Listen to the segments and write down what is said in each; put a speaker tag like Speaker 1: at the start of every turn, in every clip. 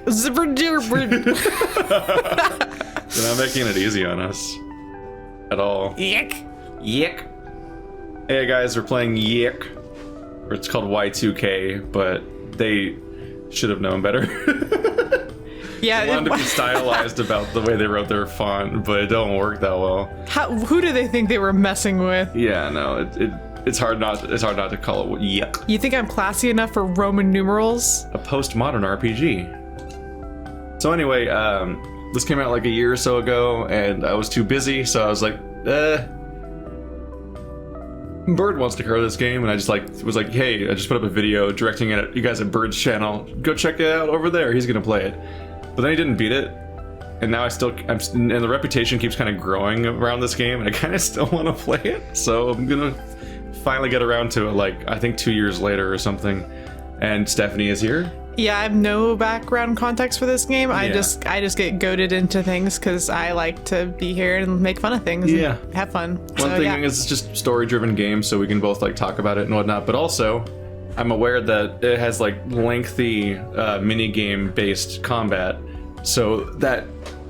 Speaker 1: They're
Speaker 2: not making it easy on us at all.
Speaker 1: YIIK.
Speaker 2: Hey guys, we're playing YIIK, or it's called Y2K, but they should have known better.
Speaker 1: Yeah,
Speaker 2: they wanted to be stylized about the way they wrote their font, but it don't work that well.
Speaker 1: Who do they think they were messing with?
Speaker 2: Yeah, no, it's hard not to call it YIIK.
Speaker 1: You think I'm classy enough for Roman numerals?
Speaker 2: A postmodern RPG. So anyway, this came out like a year or so ago, and I was too busy, so I was like, Bird wants to cover this game, and I just was like, hey, I just put up a video directing it at you guys at Bird's channel. Go check it out over there. He's gonna play it. But then he didn't beat it, and now and the reputation keeps kind of growing around this game, and I kind of still want to play it. So I'm gonna finally get around to it, like I think 2 years later or something. And Stephanie is here.
Speaker 1: Yeah, I have no background context for this game. I just get goaded into things because I like to be here and make fun of things.
Speaker 2: Yeah,
Speaker 1: and have fun.
Speaker 2: One thing is it's just story-driven game, so we can both like talk about it and whatnot. But also, I'm aware that it has like lengthy mini-game-based combat, so that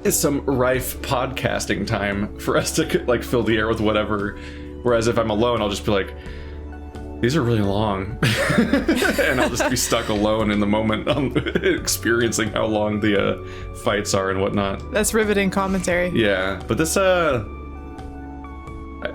Speaker 2: is some rife podcasting time for us to like fill the air with whatever. Whereas if I'm alone, I'll just be like, these are really long, and I'll just be stuck alone in the moment, experiencing how long the fights are and whatnot.
Speaker 1: That's riveting commentary.
Speaker 2: Yeah, but this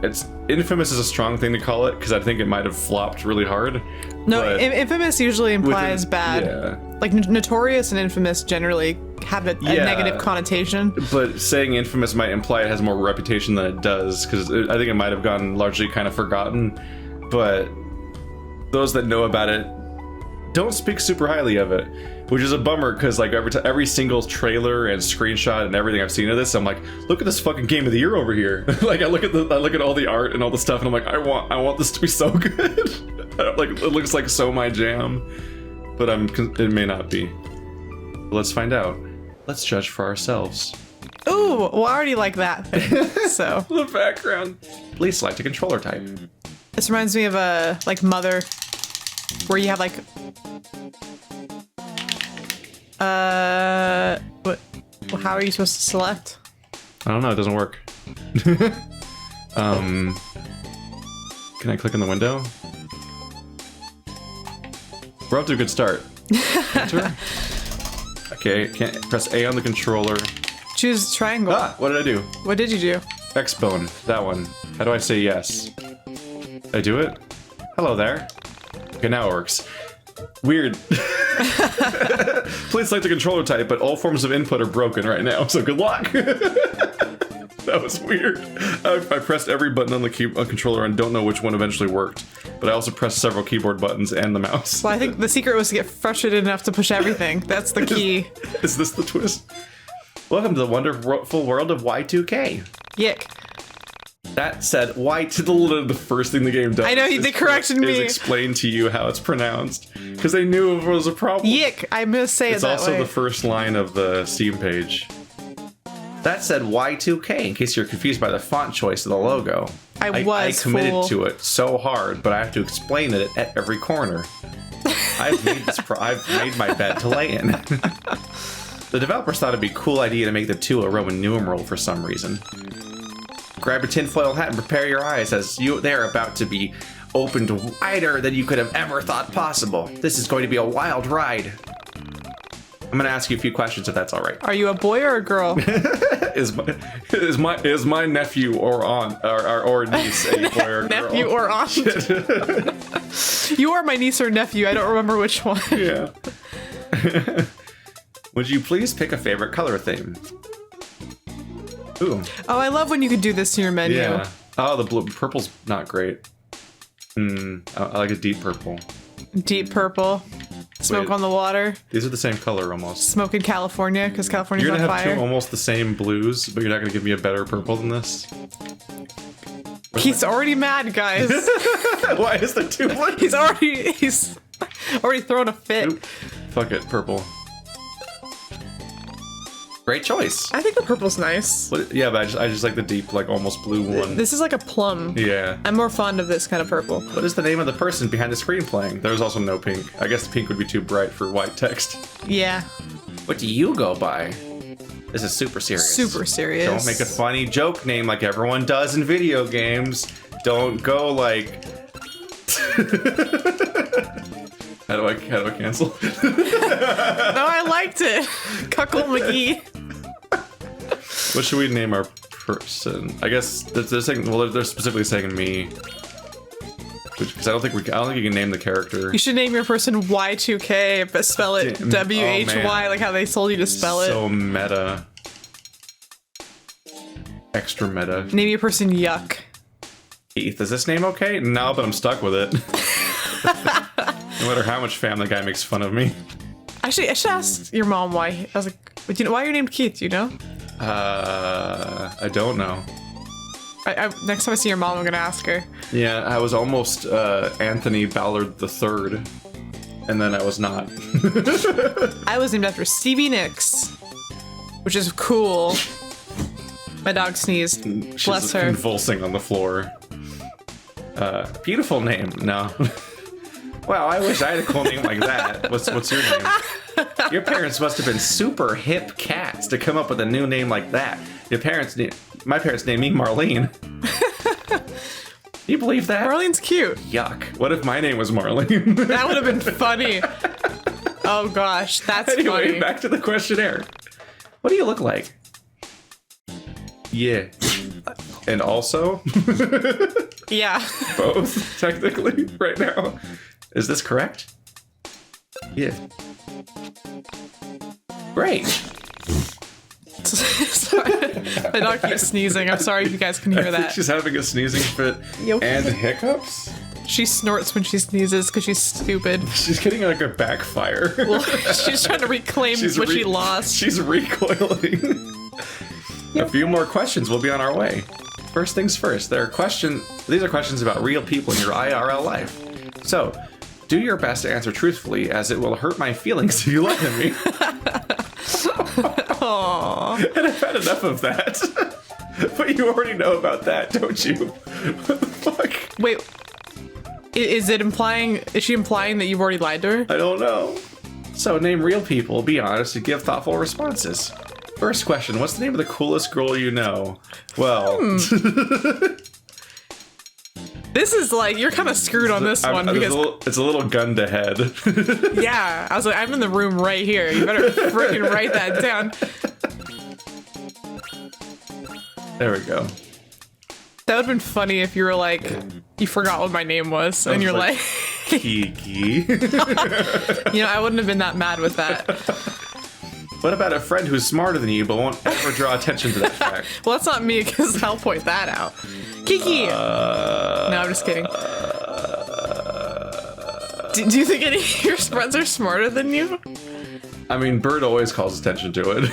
Speaker 2: it's infamous is a strong thing to call it because I think it might have flopped really hard.
Speaker 1: No, infamous usually implies bad.
Speaker 2: Yeah.
Speaker 1: Like notorious and infamous generally have a negative connotation.
Speaker 2: But saying infamous might imply it has more reputation than it does, because I think it might have gotten largely kind of forgotten. But those that know about it don't speak super highly of it, which is a bummer because like every single trailer and screenshot and everything I've seen of this, I'm like, look at this fucking game of the year over here. Like I look at all the art and all the stuff, and I'm like, I want this to be so good. Like it looks like so my jam, but it may not be. Let's find out. Let's judge for ourselves.
Speaker 1: Ooh, well, I already like that thing, so.
Speaker 2: The background. Please select a controller type.
Speaker 1: This reminds me of a like Mother, where you have like what? Well, how are you supposed to select?
Speaker 2: I don't know. It doesn't work. Can I click in the window? We're up to a good start. Enter. Okay, can't press A on the controller.
Speaker 1: Choose triangle.
Speaker 2: Ah, what did I do?
Speaker 1: What did you do?
Speaker 2: X-bone, that one. How do I say yes? Did I do it? Hello there. Okay, now it works. Weird. Please select the controller type, but all forms of input are broken right now, so good luck. That was weird. I pressed every button on the controller and don't know which one eventually worked. But I also pressed several keyboard buttons and the mouse.
Speaker 1: Well, I think the secret was to get frustrated enough to push everything. That's the key.
Speaker 2: Is this the twist? Welcome to the wonderful world of Y2K.
Speaker 1: YIIK.
Speaker 2: That said, the first thing the game does.
Speaker 1: I know, they corrected me.
Speaker 2: Is explain to you how it's pronounced. Because they knew it was a problem.
Speaker 1: YIIK, I must say it that way.
Speaker 2: It's also the first line of the Steam page. That said Y2K, in case you're confused by the font choice of the logo. I committed to it so hard, but I have to explain it at every corner. I've made my bed to lay in. The developers thought it'd be a cool idea to make the 2 a Roman numeral for some reason. Grab your tinfoil hat and prepare your eyes, as they're about to be opened wider than you could have ever thought possible. This is going to be a wild ride. I'm going to ask you a few questions if that's all right.
Speaker 1: Are you a boy or a girl?
Speaker 2: Is my nephew or aunt or niece a boy or girl?
Speaker 1: Nephew or aunt? You are my niece or nephew. I don't remember which one.
Speaker 2: Yeah. Would you please pick a favorite color theme? Ooh.
Speaker 1: Oh, I love when you could do this in your menu.
Speaker 2: Yeah. Oh, the purple's not great. I like a deep purple.
Speaker 1: Deep purple. Smoke on the water.
Speaker 2: These are the same color almost.
Speaker 1: Smoke in California, because California's on fire.
Speaker 2: You're gonna have 2 almost the same blues, but you're not gonna give me a better purple than this?
Speaker 1: He's already mad, guys.
Speaker 2: Why is there 2 blues?
Speaker 1: He's already thrown a fit.
Speaker 2: Oop. Fuck it, purple. Great choice.
Speaker 1: I think the purple's nice.
Speaker 2: Yeah, but I just like the deep, like almost blue one.
Speaker 1: This is like a plum.
Speaker 2: Yeah.
Speaker 1: I'm more fond of this kind of purple.
Speaker 2: What is the name of the person behind the screen playing? There's also no pink. I guess the pink would be too bright for white text.
Speaker 1: Yeah.
Speaker 2: What do you go by? This is super serious.
Speaker 1: Super serious.
Speaker 2: Don't make a funny joke name like everyone does in video games. Don't go like... How do I cancel?
Speaker 1: No, I liked it. Cuckle McGee.
Speaker 2: What should we name our person? I guess they're saying. Well, they're specifically saying me, because I don't think you can name the character.
Speaker 1: You should name your person Y2K, but spell it WHY, like how they told you to spell it.
Speaker 2: So meta. Extra meta.
Speaker 1: Name your person YIIK.
Speaker 2: Keith, is this name okay? No, but I'm stuck with it. No matter how much Family Guy makes fun of me.
Speaker 1: Actually, I should ask your mom why. I was like, but you know, why are you named Keith? Do you know?
Speaker 2: I don't know.
Speaker 1: Next time I see your mom, I'm gonna ask her.
Speaker 2: Yeah, I was almost Anthony Ballard III, and then I was not.
Speaker 1: I was named after Stevie Nicks, which is cool. My dog sneezed.
Speaker 2: She's
Speaker 1: Bless her.
Speaker 2: Convulsing on the floor. Beautiful name. No. Wow, I wish I had a cool name like that. What's your name? Your parents must have been super hip cats to come up with a new name like that. My parents named me Marlene. Do you believe that?
Speaker 1: Marlene's cute.
Speaker 2: Yuck. What if my name was Marlene?
Speaker 1: That would have been funny. Oh gosh, that's
Speaker 2: anyway,
Speaker 1: funny.
Speaker 2: Back to the questionnaire. What do you look like? Yeah. And also?
Speaker 1: Yeah.
Speaker 2: Both, technically, right now. Is this correct? Yeah. Great.
Speaker 1: Sorry. My dog keeps sneezing. I'm sorry if you guys can hear
Speaker 2: I think
Speaker 1: that.
Speaker 2: she's having a sneezing fit and hiccups.
Speaker 1: She snorts when she sneezes because she's stupid.
Speaker 2: She's getting like a backfire.
Speaker 1: Well, she's trying to reclaim what she lost.
Speaker 2: She's recoiling. A few more questions will be on our way. First things first, these are questions about real people in your IRL life. So, do your best to answer truthfully, as it will hurt my feelings if you lie to me.
Speaker 1: Aww.
Speaker 2: And I've had enough of that. But you already know about that, don't you? What the fuck?
Speaker 1: Wait, is she implying that you've already lied to her?
Speaker 2: I don't know. So, name real people, be honest, and give thoughtful responses. First question, what's the name of the coolest girl you know? Well...
Speaker 1: This is like, you're kind of screwed on this one because...
Speaker 2: It's a little gun to head.
Speaker 1: Yeah, I was like, I'm in the room right here. You better freaking write that down.
Speaker 2: There we go.
Speaker 1: That would have been funny if you were like, you forgot what my name was, and you're like...
Speaker 2: Kiki.
Speaker 1: You know, I wouldn't have been that mad with that.
Speaker 2: What about a friend who's smarter than you but won't ever draw attention to that fact?
Speaker 1: Well, that's not me, because I'll point that out. Kiki! No, I'm just kidding. Do you think any of your friends are smarter than you?
Speaker 2: I mean, Bird always calls attention to it.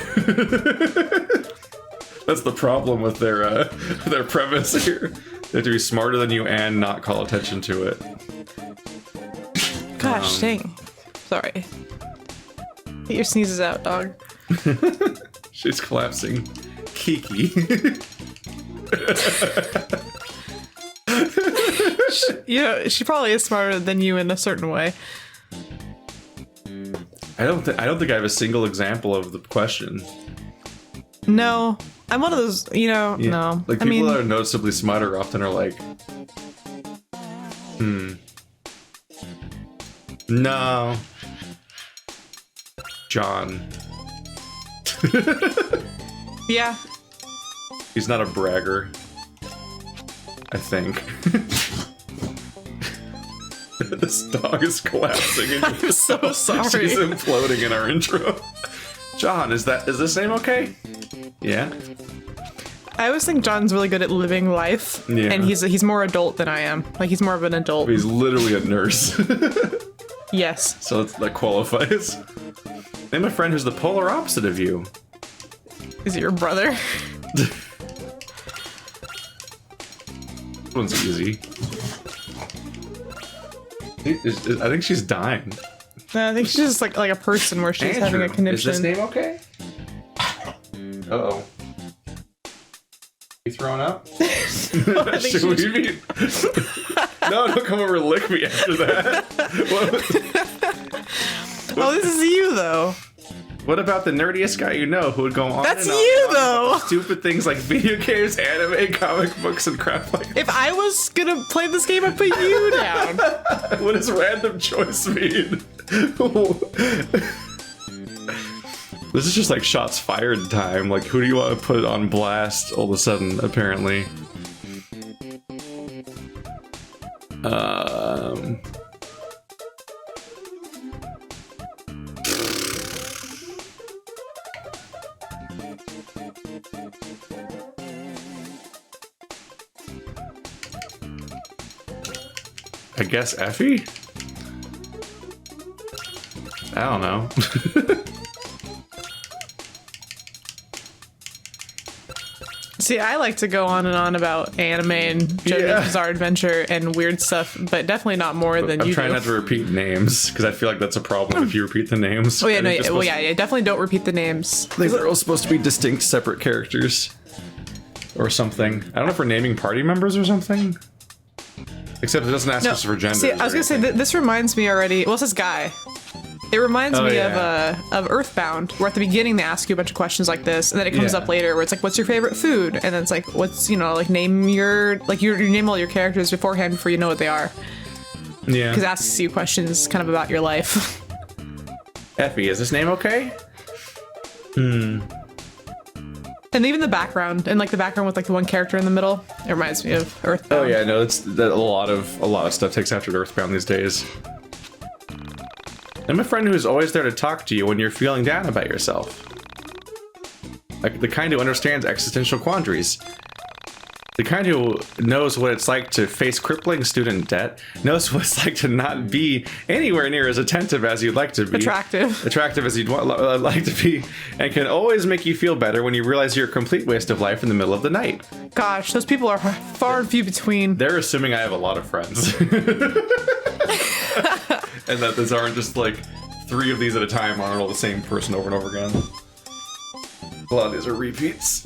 Speaker 2: That's the problem with their premise here. They have to be smarter than you and not call attention to it.
Speaker 1: Gosh, dang. Sorry. Get your sneezes out, dog.
Speaker 2: She's collapsing. Kiki.
Speaker 1: She probably is smarter than you in a certain way.
Speaker 2: I don't think I have a single example of the question.
Speaker 1: No. I'm one of those, no.
Speaker 2: Like, people that are noticeably smarter often are like, no. John.
Speaker 1: Yeah.
Speaker 2: He's not a bragger. I think. This dog is collapsing.
Speaker 1: I'm so sorry.
Speaker 2: She's imploding in our intro. John, is this name okay? Yeah.
Speaker 1: I always think John's really good at living life.
Speaker 2: Yeah.
Speaker 1: And he's more adult than I am. Like, he's more of an adult.
Speaker 2: He's literally a nurse.
Speaker 1: Yes.
Speaker 2: So that qualifies. Name a friend who's the polar opposite of you.
Speaker 1: Is it your brother?
Speaker 2: This one's easy. I think she's dying.
Speaker 1: No, I think she's just like a person where she's having a conniption.
Speaker 2: Is this name okay? Uh-oh. You throwing up?
Speaker 1: No, I think
Speaker 2: Should we be... No, don't come over and lick me after that.
Speaker 1: Oh, this is you, though.
Speaker 2: What about the nerdiest guy you know who would go on?
Speaker 1: That's
Speaker 2: and
Speaker 1: you,
Speaker 2: on
Speaker 1: though.
Speaker 2: about stupid things like video games, anime, comic books, and crap like that.
Speaker 1: If I was gonna play this game, I'd put you down.
Speaker 2: What does random choice mean? This is just like shots fired time. Like, who do you want to put on blast all of a sudden, apparently? I guess Effie? I don't know.
Speaker 1: See, I like to go on and on about anime and JoJo's Bizarre Adventure and weird stuff, but definitely not more than you do.
Speaker 2: I'm trying not to repeat names, because I feel like that's a problem if you repeat the names.
Speaker 1: Oh yeah, yeah, definitely don't repeat the names.
Speaker 2: I think they're all supposed to be distinct, separate characters. Or something. I don't know if we're naming party members or something. Except it doesn't ask us for gender.
Speaker 1: See, I was gonna say, this reminds me already, well, it's this guy. It reminds me of Earthbound, where at the beginning they ask you a bunch of questions like this, and then it comes up later where it's like, what's your favorite food? And then it's like, what's, you know, like name your, like you name all your characters beforehand before you know what they are. Yeah. Because it asks you questions kind of about your life.
Speaker 2: Effie, is this name okay?
Speaker 1: And even the background, and like the background with like the one character in the middle, it reminds me of Earthbound.
Speaker 2: Oh yeah, no, it's that a lot of stuff takes after Earthbound these days. I'm a friend who's always there to talk to you when you're feeling down about yourself. Like the kind who understands existential quandaries. The kind who knows what it's like to face crippling student debt, knows what it's like to not be anywhere near as attentive as you'd like to be. Attractive as you'd like to be, and can always make you feel better when you realize you're a complete waste of life in the middle of the night.
Speaker 1: Gosh, those people are far and few between.
Speaker 2: They're assuming I have a lot of friends. And that these aren't just like 3 of these at a time, aren't all the same person over and over again. A lot of these are repeats.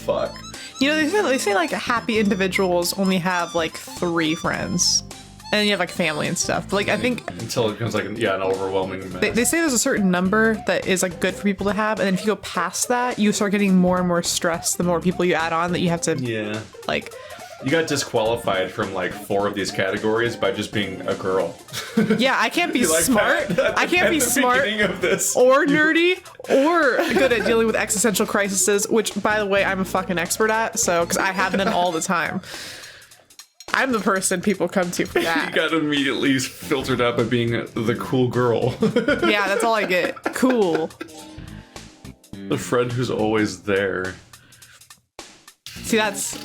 Speaker 2: Fuck.
Speaker 1: You know, they say like happy individuals only have like 3 friends. And you have like family and stuff. But like, I think
Speaker 2: until it becomes like, an overwhelming mess.
Speaker 1: They say there's a certain number that is like good for people to have. And then if you go past that, you start getting more and more stress the more people you add on that you have to like.
Speaker 2: You got disqualified from like 4 of these categories by just being a girl.
Speaker 1: Yeah, I can't be smart. I can't be smart
Speaker 2: of this.
Speaker 1: Or nerdy or good at dealing with existential crises, which, by the way, I'm a fucking expert at. So, because I have them all the time. I'm the person people come to for that.
Speaker 2: You got immediately filtered out by being the cool girl.
Speaker 1: Yeah, that's all I get. Cool.
Speaker 2: The friend who's always there.
Speaker 1: See, that's...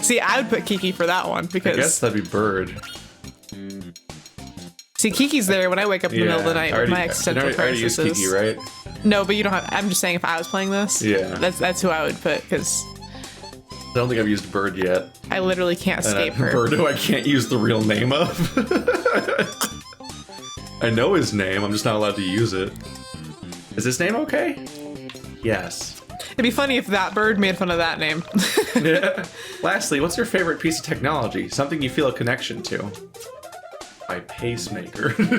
Speaker 1: See, I would put Kiki for that one, because...
Speaker 2: I guess that'd be Bird.
Speaker 1: See, Kiki's there when I wake up in the middle of the night with my existential crises.
Speaker 2: I already used Kiki, right?
Speaker 1: No, but you don't have... I'm just saying, if I was playing this, that's who I would put, because...
Speaker 2: I don't think I've used Bird yet.
Speaker 1: I literally can't escape her.
Speaker 2: Bird who I can't use the real name of. I know his name, I'm just not allowed to use it. Is his name okay? Yes.
Speaker 1: It'd be funny if that bird made fun of that name.
Speaker 2: Yeah. Lastly, what's your favorite piece of technology? Something you feel a connection to? My pacemaker. Close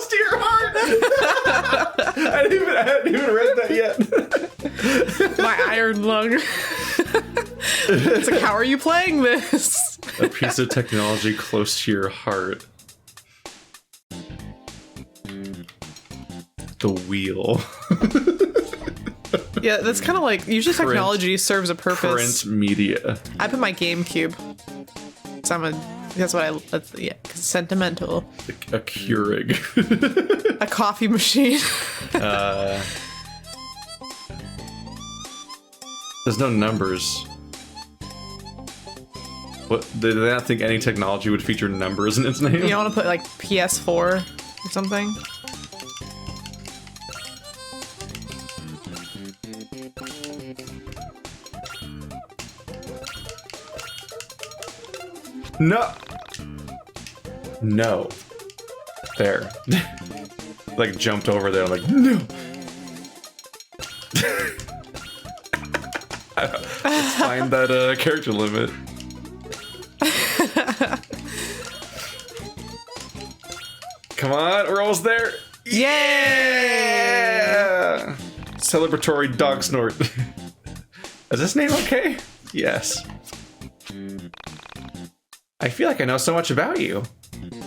Speaker 2: to your heart. I hadn't even read that yet.
Speaker 1: My iron lung. It's like, how are you playing this?
Speaker 2: A piece of technology close to your heart. The wheel.
Speaker 1: Yeah, that's kind of like, usually technology serves a purpose.
Speaker 2: Print media.
Speaker 1: I put my GameCube. So that's what cause it's sentimental.
Speaker 2: A Keurig.
Speaker 1: A coffee machine.
Speaker 2: There's no numbers. What, did they not think any technology would feature numbers in its name?
Speaker 1: You don't want to put like PS4 or something?
Speaker 2: No. No. There. Like jumped over there, like, no. Let's find that character limit. Come on, we're almost there. Yeah! Celebratory dog snort. Is this name okay? Yes. I feel like I know so much about you.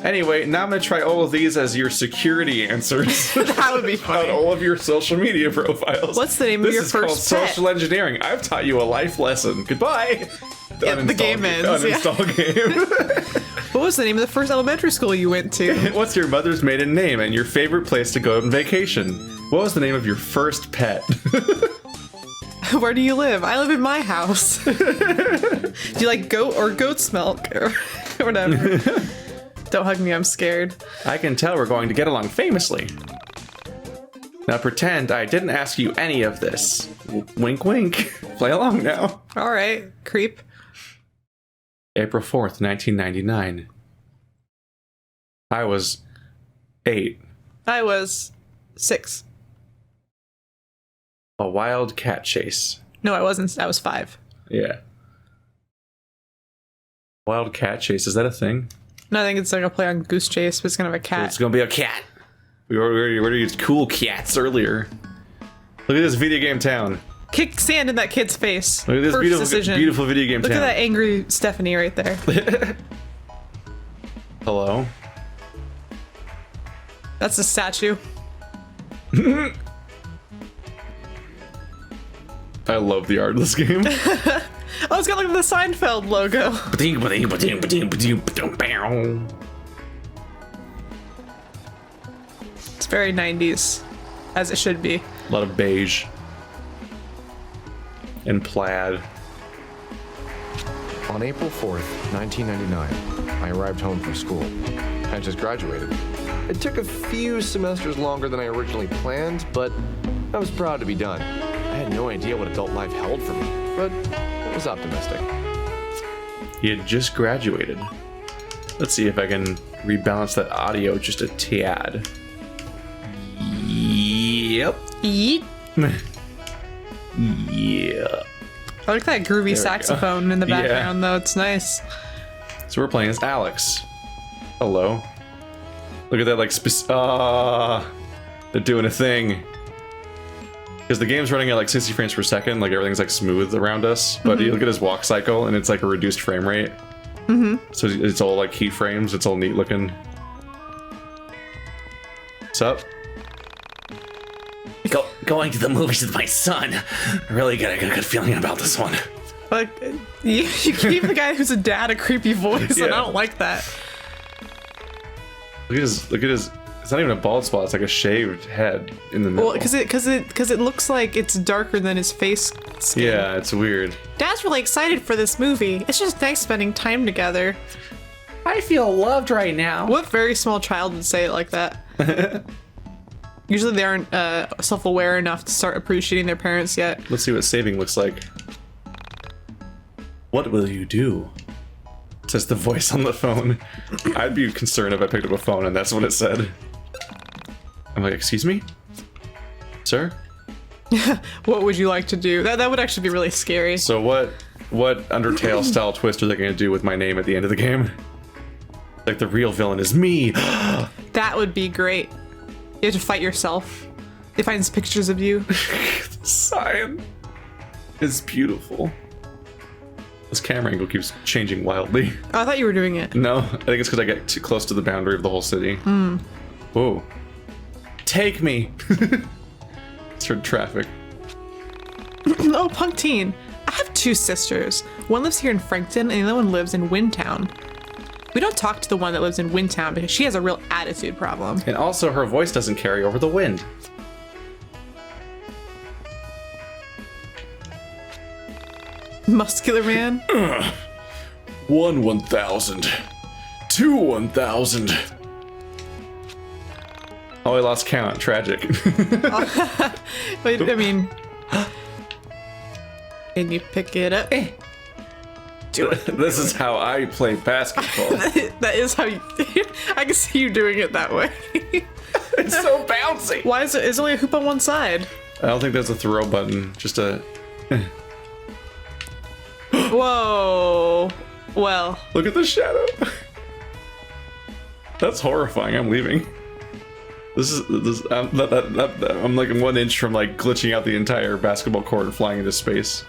Speaker 2: Anyway, now I'm gonna try all of these as your security answers.
Speaker 1: That would be funny.
Speaker 2: On all of your social media profiles.
Speaker 1: What's the name of your first pet?
Speaker 2: This is called social engineering. I've taught you a life lesson. Goodbye.
Speaker 1: Yeah, the game ends.
Speaker 2: Uninstall game.
Speaker 1: What was the name of the first elementary school you went to?
Speaker 2: What's your mother's maiden name and your favorite place to go on vacation? What was the name of your first pet?
Speaker 1: Where do you live? I live in my house. Do you like goat or goat's milk or whatever? Don't hug me, I'm scared.
Speaker 2: I can tell we're going to get along famously. Now pretend I didn't ask you any of this. Wink wink. Play along now.
Speaker 1: Alright, creep.
Speaker 2: April 4th, 1999. I was 8.
Speaker 1: I was 6.
Speaker 2: A wild cat chase.
Speaker 1: No, I wasn't. I was 5.
Speaker 2: Yeah. Wild cat chase, is that a thing?
Speaker 1: No, I think it's like a play on Goose Chase, but it's kind of a cat.
Speaker 2: It's gonna be a cat. We already used cool cats earlier. Look at this video game town.
Speaker 1: Kick sand in that kid's face.
Speaker 2: Look at this beautiful video game town.
Speaker 1: Look at that angry Stephanie right there.
Speaker 2: Hello?
Speaker 1: That's a statue.
Speaker 2: I love the art of this game.
Speaker 1: Oh, it's got like the Seinfeld logo. It's very 90s, as it should be.
Speaker 2: A lot of beige. And plaid.
Speaker 3: On April 4th, 1999, I arrived home from school. I just graduated. It took a few semesters longer than I originally planned, but I was proud to be done. I had no idea what adult life held for me, but I was optimistic.
Speaker 2: He had just graduated. Let's see if I can rebalance that audio just a tad. Yep.
Speaker 1: Yeet.
Speaker 2: Yeah.
Speaker 1: I like that groovy saxophone in the background, though. It's nice.
Speaker 2: So we're playing as Alex. Hello. Look at that, like, they're doing a thing. Because the game's running at like 60 frames per second, like everything's like smooth around us. But you look at his walk cycle and it's like a reduced frame rate. So it's all like keyframes, it's all neat looking. What's up? Going to the movies with my son. I really get a good feeling about this one.
Speaker 1: Like, you gave the guy who's a dad a creepy voice, and I don't like that.
Speaker 2: Look at his. It's not even a bald spot. It's like a shaved head in the middle.
Speaker 1: Well, because it looks like it's darker than his face skin.
Speaker 2: Yeah, it's weird.
Speaker 1: Dad's really excited for this movie. It's just nice spending time together.
Speaker 2: I feel loved right now.
Speaker 1: What very small child would say it like that? Usually they aren't self-aware enough to start appreciating their parents yet.
Speaker 2: Let's see what saving looks like. What will you do? Says the voice on the phone. I'd be concerned if I picked up a phone and that's what it said. I'm like, excuse me? Sir?
Speaker 1: What would you like to do? That would actually be really scary.
Speaker 2: So what Undertale style twist are they going to do with my name at the end of the game? Like the real villain is me.
Speaker 1: That would be great. You have to fight yourself. They find pictures of you.
Speaker 2: The sign is beautiful. This camera angle keeps changing wildly.
Speaker 1: Oh, I thought you were doing it.
Speaker 2: No, I think it's because I get too close to the boundary of the whole city. Whoa. Take me! It's for traffic.
Speaker 1: Oh, punk teen. I have 2 sisters. One lives here in Frankton, and the other one lives in Windtown. We don't talk to the one that lives in Windtown because she has a real attitude problem.
Speaker 2: And also, her voice doesn't carry over the wind.
Speaker 1: Muscular man.
Speaker 2: 1 1,000. 2 1,000. Oh, I lost count. Tragic.
Speaker 1: Wait, I mean... Can you pick it up? Do it.
Speaker 2: This is how I play basketball.
Speaker 1: That is how you... I can see you doing it that way.
Speaker 2: It's so bouncy.
Speaker 1: Why is it? It's only a hoop on one side.
Speaker 2: I don't think there's a throw button. Just a...
Speaker 1: Whoa. Well.
Speaker 2: Look at the shadow. That's horrifying. I'm leaving. I'm like 1 inch from like glitching out the entire basketball court and flying into space.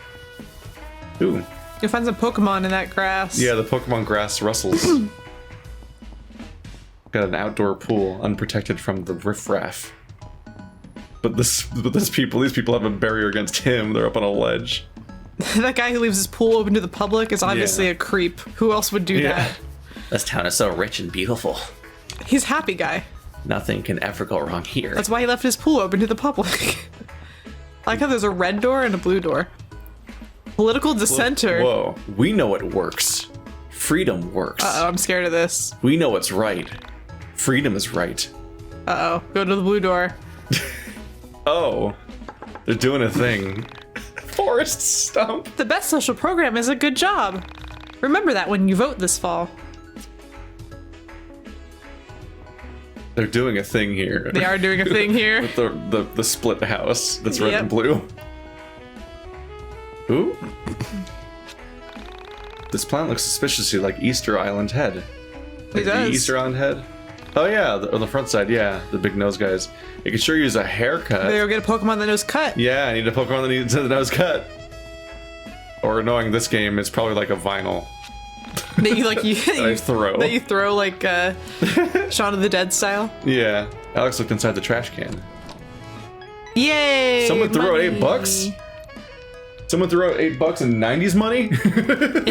Speaker 2: Ooh.
Speaker 1: You'll find some Pokemon in that grass.
Speaker 2: Yeah, the Pokemon grass rustles. Got an outdoor pool, unprotected from the riffraff. But these people have a barrier against him. They're up on a ledge.
Speaker 1: That guy who leaves his pool open to the public is obviously a creep. Who else would do that?
Speaker 2: This town is so rich and beautiful.
Speaker 1: He's a happy guy.
Speaker 2: Nothing can ever go wrong here.
Speaker 1: That's why he left his pool open to the public. I like how there's a red door and a blue door. Political dissenter.
Speaker 2: Whoa, we know it works. Freedom works.
Speaker 1: Uh-oh, I'm scared of this.
Speaker 2: We know what's right. Freedom is right.
Speaker 1: Uh-oh, go to the blue door.
Speaker 2: Oh, they're doing a thing. Forest stump.
Speaker 1: The best social program is a good job. Remember that when you vote this fall.
Speaker 2: They're doing a thing here.
Speaker 1: They are doing a thing here.
Speaker 2: With the split house that's red and blue. Ooh. This plant looks suspiciously like Easter Island head.
Speaker 1: It does.
Speaker 2: The Easter Island head? Oh yeah, on the front side, yeah. The big nose guys. It could sure use a haircut.
Speaker 1: They go get a Pokemon that knows cut.
Speaker 2: Yeah, I need a Pokemon that needs a nose cut. Or knowing this game, it's probably like a vinyl.
Speaker 1: That you like you
Speaker 2: throw.
Speaker 1: That you throw like Shaun of the Dead style.
Speaker 2: Yeah. Alex looked inside the trash can.
Speaker 1: Yay!
Speaker 2: Someone threw out
Speaker 1: money.
Speaker 2: $8? Someone threw out $8 in 90s money?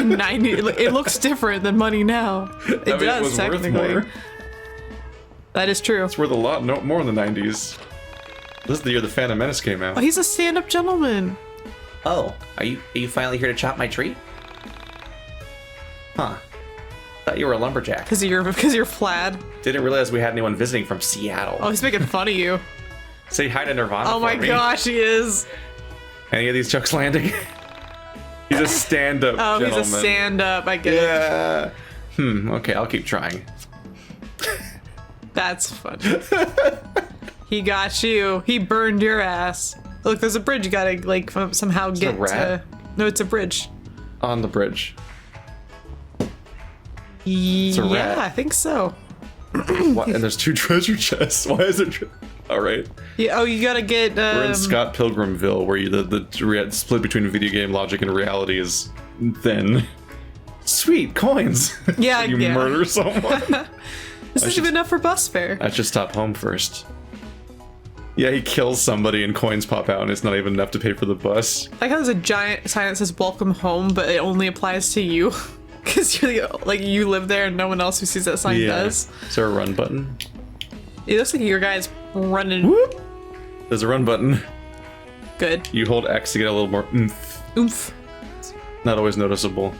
Speaker 1: In 90, it looks different than money now. It does,
Speaker 2: it was
Speaker 1: technically.
Speaker 2: worth more.
Speaker 1: That is true.
Speaker 2: It's worth a lot more in the 90s. This is the year the Phantom Menace came out.
Speaker 1: Oh, he's a stand-up gentleman.
Speaker 4: Oh, are you finally here to chop my tree? Huh. Thought you were a lumberjack.
Speaker 1: Because you're Flad.
Speaker 2: Didn't realize we had anyone visiting from Seattle.
Speaker 1: Oh, he's making fun of you.
Speaker 2: Say hi to Nirvana
Speaker 1: Oh my
Speaker 2: for me.
Speaker 1: gosh, he is.
Speaker 2: Any of these jokes landing? He's a stand-up gentleman.
Speaker 1: He's a stand-up, I get it.
Speaker 2: Yeah. Okay, I'll keep trying.
Speaker 1: That's funny. He got you. He burned your ass. Look, there's a bridge you gotta, like, somehow get
Speaker 2: a rat?
Speaker 1: to... No, it's a bridge.
Speaker 2: On the bridge.
Speaker 1: Yeah,
Speaker 2: a rat.
Speaker 1: I think so.
Speaker 2: What? And there's 2 treasure chests. Why is there... All right.
Speaker 1: Yeah, oh, you gotta get...
Speaker 2: We're in Scott Pilgrimville, where the split between video game logic and reality is thin. Sweet, coins!
Speaker 1: Yeah,
Speaker 2: You
Speaker 1: yeah.
Speaker 2: murder someone?
Speaker 1: This isn't even enough for bus fare.
Speaker 2: I should stop home first. Yeah, he kills somebody and coins pop out and it's not even enough to pay for the bus.
Speaker 1: I like how there's a giant sign that says welcome home, but it only applies to you. Because you're like, you live there and no one else who sees that sign does.
Speaker 2: Is there a run button?
Speaker 1: It looks like your guy's running.
Speaker 2: Whoop! There's a run button.
Speaker 1: Good.
Speaker 2: You hold X to get a little more oomph.
Speaker 1: Oomph.
Speaker 2: Not always noticeable.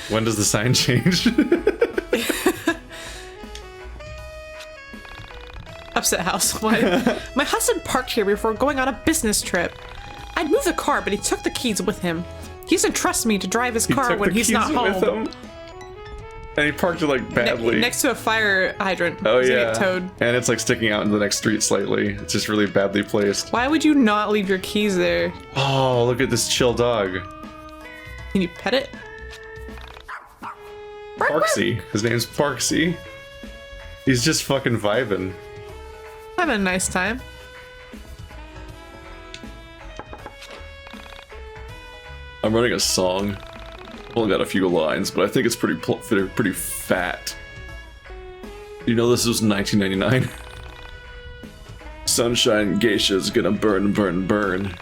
Speaker 2: When does the sign change?
Speaker 1: Upset house. My husband parked here before going on a business trip. I'd move the car, but he took the keys with him. He doesn't trust me to drive his car when he's not home.
Speaker 2: And he parked it like badly.
Speaker 1: Next to a fire hydrant.
Speaker 2: Oh
Speaker 1: He's gonna
Speaker 2: yeah.
Speaker 1: get towed.
Speaker 2: And it's like sticking out into the next street slightly. It's just really badly placed.
Speaker 1: Why would you not leave your keys there?
Speaker 2: Oh, look at this chill dog.
Speaker 1: Can you pet it?
Speaker 2: Parksy. His name's Parksy. He's just fucking vibing.
Speaker 1: Having a nice time.
Speaker 2: I'm running a song. I've only got a few lines, but I think it's pretty fat. You know this was 1999. Sunshine Geisha's gonna burn, burn, burn.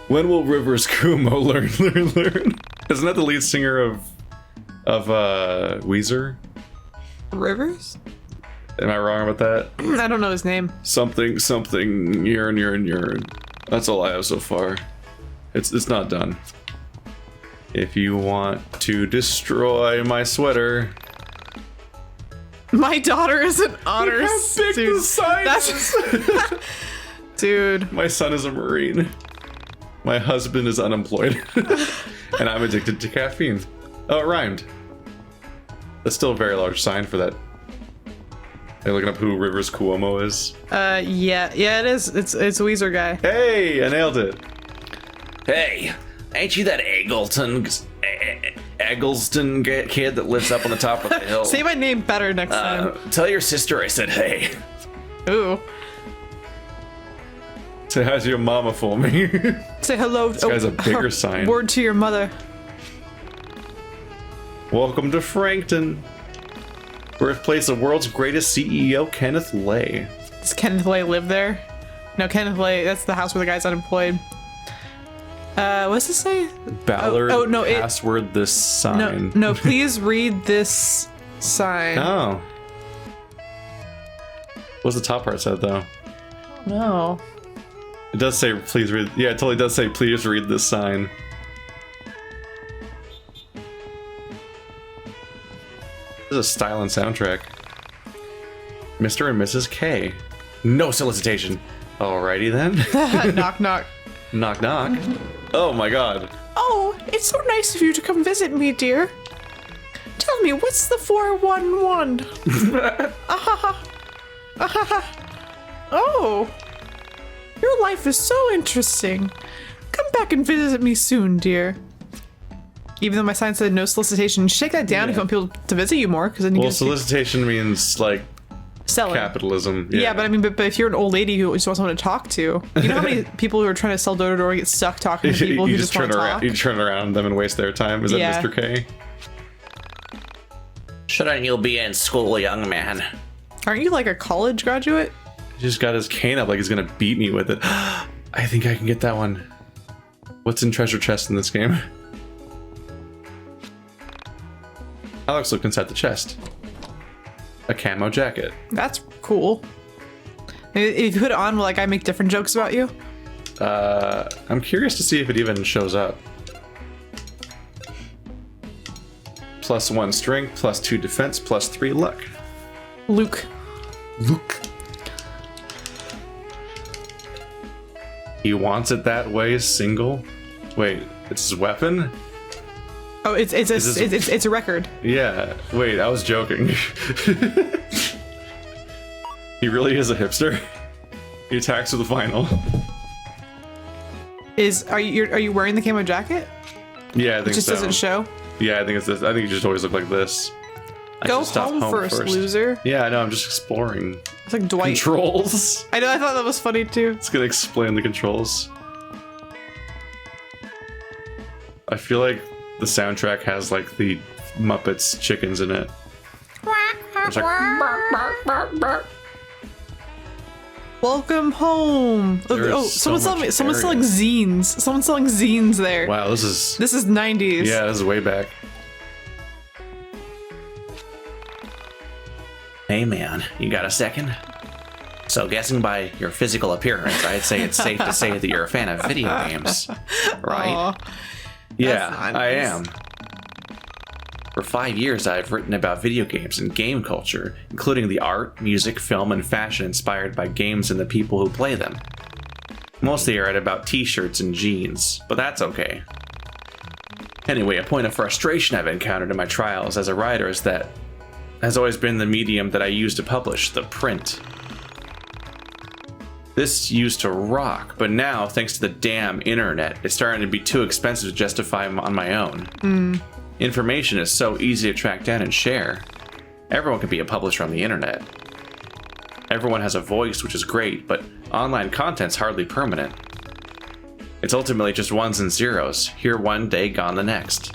Speaker 2: When will Rivers Kumo learn? Isn't that the lead singer of Weezer?
Speaker 1: Rivers?
Speaker 2: Am I wrong about that?
Speaker 1: I don't know his name.
Speaker 2: Something, urine. That's all I have so far. It's not done. If you want to destroy my sweater.
Speaker 1: My daughter is an honor
Speaker 2: Look how big the sign is.
Speaker 1: Dude.
Speaker 2: My son is a Marine. My husband is unemployed. And I'm addicted to caffeine. Oh, it rhymed. That's still a very large sign for that. Are you looking up who Rivers Cuomo is?
Speaker 1: Yeah, it is. It's Weezer guy.
Speaker 2: Hey, I nailed it.
Speaker 4: Hey, ain't you that
Speaker 2: Eggleston kid that lives up on the top of the hill.
Speaker 1: Say my name better next time.
Speaker 2: Tell your sister I said hey.
Speaker 1: Ooh.
Speaker 2: Say hi to your mama for me.
Speaker 1: Say hello.
Speaker 2: This guy's a bigger sign.
Speaker 1: Word to your mother.
Speaker 2: Welcome to Frankton, birthplace of the world's greatest CEO, Kenneth Lay.
Speaker 1: Does Kenneth Lay live there? No, Kenneth Lay, that's the house where the guy's unemployed. What's this say?
Speaker 2: Ballard,
Speaker 1: no,
Speaker 2: password this sign.
Speaker 1: No, please read this sign.
Speaker 2: Oh. What's the top part said, though?
Speaker 1: No.
Speaker 2: It does say, please read. Yeah, it totally does say, please read this sign. This is a style and soundtrack. Mr. and Mrs. K. No solicitation. Alrighty then.
Speaker 1: Knock, knock.
Speaker 2: Knock, knock. Oh my god.
Speaker 1: Oh, it's so nice of you to come visit me, dear. Tell me, what's the 411? Oh, your life is so interesting. Come back and visit me soon, dear. Even though my sign said no solicitation, you should take that down if you want people to visit you more, because then you
Speaker 2: Well, solicitation means like
Speaker 1: selling.
Speaker 2: Capitalism.
Speaker 1: Yeah, but I mean, but if you're an old lady who just wants someone to talk to, you know how many people who are trying to sell door to door get stuck talking to people who just want to talk?
Speaker 2: You turn around them and waste their time. Is that Mr. K?
Speaker 4: Shouldn't you be in school, young man?
Speaker 1: Aren't you like a college graduate?
Speaker 2: He just got his cane up like he's gonna beat me with it. I think I can get that one. What's in treasure chest in this game? Alex, look inside the chest. A camo jacket.
Speaker 1: That's cool. If you put it on, will like I make different jokes about you?
Speaker 2: I'm curious to see if it even shows up. +1 strength, +2 defense, +3 luck.
Speaker 1: Luke.
Speaker 2: He wants it that way, single. Wait, it's his weapon?
Speaker 1: Oh, it's a record.
Speaker 2: Yeah. Wait, I was joking. He really is a hipster. He attacks with a vinyl.
Speaker 1: Are you wearing the camo jacket?
Speaker 2: Yeah, I think so.
Speaker 1: It just doesn't show.
Speaker 2: Yeah, I think it's this. I think you just always look like this.
Speaker 1: Go home first, loser.
Speaker 2: Yeah, I know. I'm just exploring.
Speaker 1: It's like Dwight.
Speaker 2: Controls.
Speaker 1: I know. I thought that was funny too.
Speaker 2: It's gonna explain the controls. I feel like the soundtrack has like the Muppets chickens in it. It's like, bark, bark, bark, bark.
Speaker 1: Welcome home. Someone's selling zines. Someone's selling zines there.
Speaker 2: Wow, this is
Speaker 1: 90s.
Speaker 2: Yeah, this is way back.
Speaker 4: Hey man, you got a second? So guessing by your physical appearance, I'd say it's safe to say that you're a fan of video games, right?
Speaker 1: Aww,
Speaker 2: Yeah,
Speaker 1: nice.
Speaker 2: I am.
Speaker 4: For 5 years, I've written about video games and game culture, including the art, music, film, and fashion inspired by games and the people who play them. Mostly I write about t-shirts and jeans, but that's okay. Anyway, a point of frustration I've encountered in my trials as a writer is that has always been the medium that I use to publish, the print. This used to rock, but now, thanks to the damn internet, it's starting to be too expensive to justify on my own. Information is so easy to track down and share. Everyone can be a publisher on the internet. Everyone has a voice, which is great, but online content's hardly permanent. It's ultimately just ones and zeros, here one day, gone the next.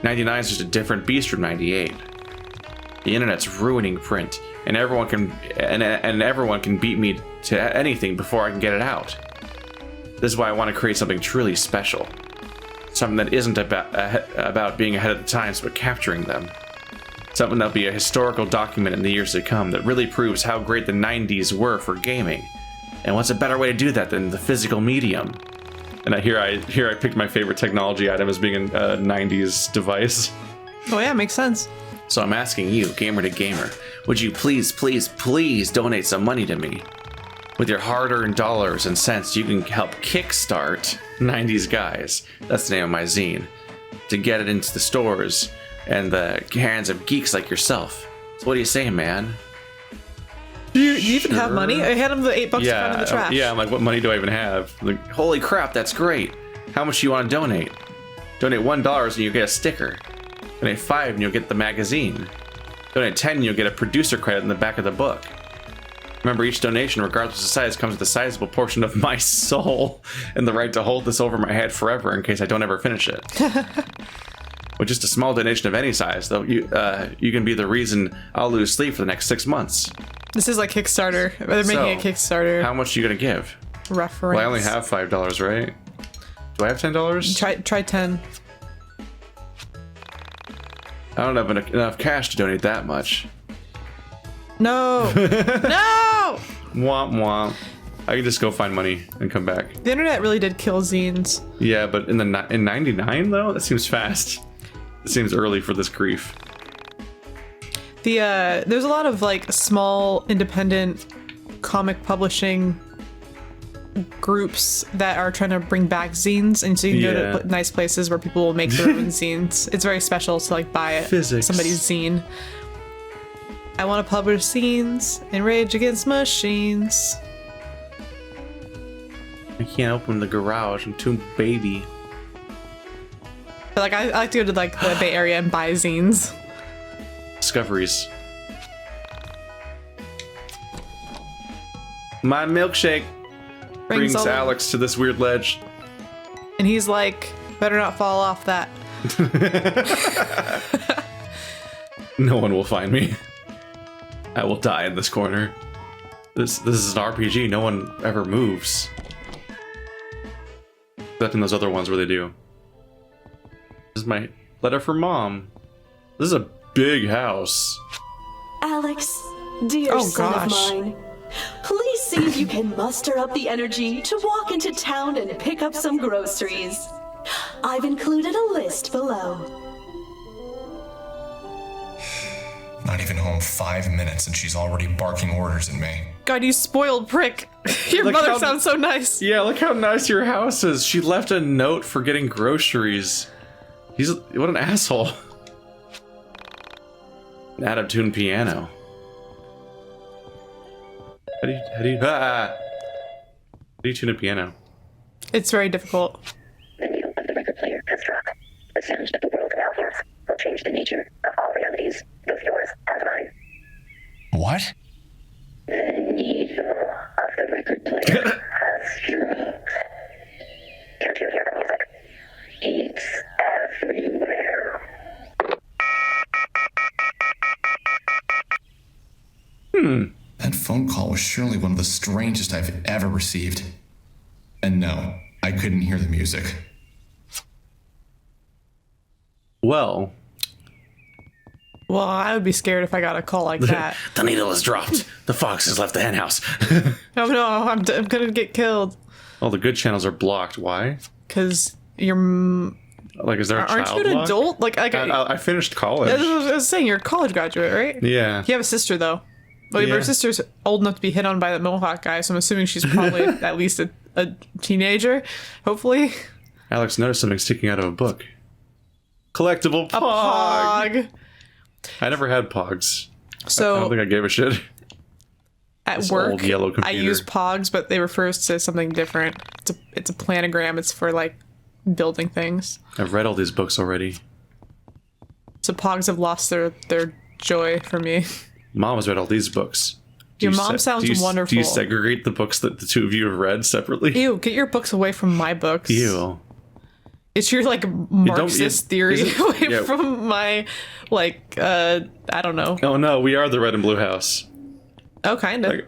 Speaker 4: 99 is just a different beast from 98. The internet's ruining print, and everyone can beat me to anything before I can get it out. This is why I want to create something truly special. Something that isn't about being ahead of the times, but capturing them. Something that'll be a historical document in the years to come that really proves how great the 90s were for gaming. And what's a better way to do that than the physical medium? And here I picked my favorite technology item as being a 90s device.
Speaker 1: Oh yeah, makes sense.
Speaker 4: So I'm asking you, gamer to gamer, would you please, please, please donate some money to me? With your hard-earned dollars and cents, you can help kickstart 90s Guys, that's the name of my zine, to get it into the stores and the hands of geeks like yourself. So what do you say, man?
Speaker 1: Do you even have money? I had him the $8 to find in the trash.
Speaker 2: Yeah, I'm like, what money do I even have? Like,
Speaker 4: Holy crap, that's great. How much do you want to donate? Donate $1 and you get a sticker. Donate 5 and you'll get the magazine. Donate 10 and you'll get a producer credit in the back of the book. Remember, each donation, regardless of size, comes with a sizable portion of my soul and the right to hold this over my head forever in case I don't ever finish it. With just a small donation of any size, though, you can be the reason I'll lose sleep for the next 6 months.
Speaker 1: This is like Kickstarter. They're making a Kickstarter.
Speaker 4: How much are you gonna give?
Speaker 1: Reference.
Speaker 4: Well, I only have $5, right? Do I have $10?
Speaker 1: Try 10.
Speaker 4: I don't have enough cash to donate that much.
Speaker 1: No! No!
Speaker 4: Womp womp. I can just go find money and come back.
Speaker 1: The internet really did kill zines.
Speaker 4: Yeah, but in 99 though, that seems fast. It seems early for this grief.
Speaker 1: There's a lot of like small independent comic publishing groups that are trying to bring back zines, and so you can go to nice places where people will make their own zines. It's very special to like buy somebody's zine. I want to publish zines and rage against machines.
Speaker 4: I can't open the garage. I'm too baby.
Speaker 1: But like I like to go to like the Bay Area and buy zines.
Speaker 4: Discoveries. My milkshake brings Alex to this weird ledge.
Speaker 1: And he's like, better not fall off that.
Speaker 4: No one will find me. I will die in this corner. This is an RPG. No one ever moves. Except in those other ones where they do. This is my letter from Mom. This is a big house.
Speaker 5: Alex, dear son of mine, please see if you can muster up the energy to walk into town and pick up some groceries. I've included a list below.
Speaker 6: Not even home 5 minutes and she's already barking orders at me.
Speaker 1: God, you spoiled prick. Your mother sounds so nice.
Speaker 4: Yeah, look how nice your house is. She left a note for getting groceries. What an asshole. An out-of-tune piano. How do you tune a piano?
Speaker 1: It's very difficult.
Speaker 7: The menu of the record player has dropped. The sound that the world now hears will change the nature of all realities, both yours and mine.
Speaker 6: What?
Speaker 7: The needle of the record player has dropped. Can't you hear the music? It's everywhere.
Speaker 6: That phone call was surely one of the strangest I've ever received. And no, I couldn't hear the music.
Speaker 4: Well,
Speaker 1: I would be scared if I got a call like that.
Speaker 4: The needle is dropped. The fox has left the henhouse.
Speaker 1: Oh no, I'm gonna get killed.
Speaker 4: All the good channels are blocked. Why?
Speaker 1: Because you're...
Speaker 4: Like, is there a child
Speaker 1: Aren't you an
Speaker 4: lock?
Speaker 1: adult? Like
Speaker 4: I finished college.
Speaker 1: I was saying, you're a college graduate, right?
Speaker 4: Yeah.
Speaker 1: You have a sister, though. Well, your sister's old enough to be hit on by that Mohawk guy, so I'm assuming she's probably at least a teenager, hopefully.
Speaker 4: Alex noticed something sticking out of a book. Collectible pog.
Speaker 1: A pog.
Speaker 4: I never had pogs.
Speaker 1: So
Speaker 4: I don't think I gave a shit.
Speaker 1: At
Speaker 4: This
Speaker 1: work,
Speaker 4: old yellow
Speaker 1: I
Speaker 4: computer.
Speaker 1: use pogs, but they refer to something different. It's a planogram. It's for like building things.
Speaker 4: I've read all these books already.
Speaker 1: So pogs have lost their joy for me.
Speaker 4: Mom has read all these books.
Speaker 1: Your mom sounds wonderful.
Speaker 4: Do you segregate the books that the two of you have read separately?
Speaker 1: Ew, get your books away from my books.
Speaker 4: Ew.
Speaker 1: It's your like Marxist theory away from my like I don't know.
Speaker 4: Oh no, we are the red and blue house.
Speaker 1: Oh, kind of.
Speaker 4: Like,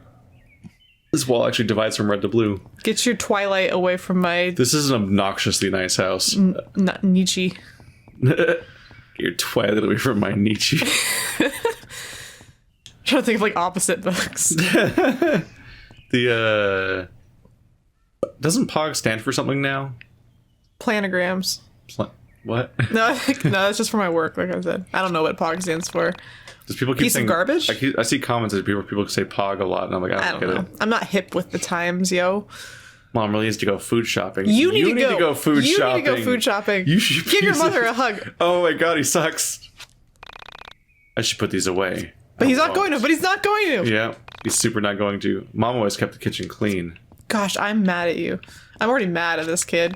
Speaker 4: this wall actually divides from red to blue.
Speaker 1: Get your Twilight away from my
Speaker 4: This is an obnoxiously nice house.
Speaker 1: not Nietzsche.
Speaker 4: Get your Twilight away from my Nietzsche.
Speaker 1: I'm trying to think of like opposite books.
Speaker 4: The doesn't POG stand for something now?
Speaker 1: Planograms.
Speaker 4: What?
Speaker 1: No, that's just for my work. Like I said, I don't know what POG stands for.
Speaker 4: Does people keep
Speaker 1: Piece
Speaker 4: saying
Speaker 1: of garbage?
Speaker 4: I see comments that people say POG a lot, and I'm like, I don't get
Speaker 1: know.
Speaker 4: it.
Speaker 1: I'm not hip with the times, yo.
Speaker 4: Mom really needs to go food shopping.
Speaker 1: You need to go
Speaker 4: food shopping.
Speaker 1: You need to go food shopping.
Speaker 4: You should
Speaker 1: give your mother a hug.
Speaker 4: Oh my god, he sucks. I should put these away.
Speaker 1: But he's not going to. But he's not going to.
Speaker 4: Yeah, he's super not going to. Mom always kept the kitchen clean.
Speaker 1: Gosh, I'm mad at you. I'm already mad at this kid.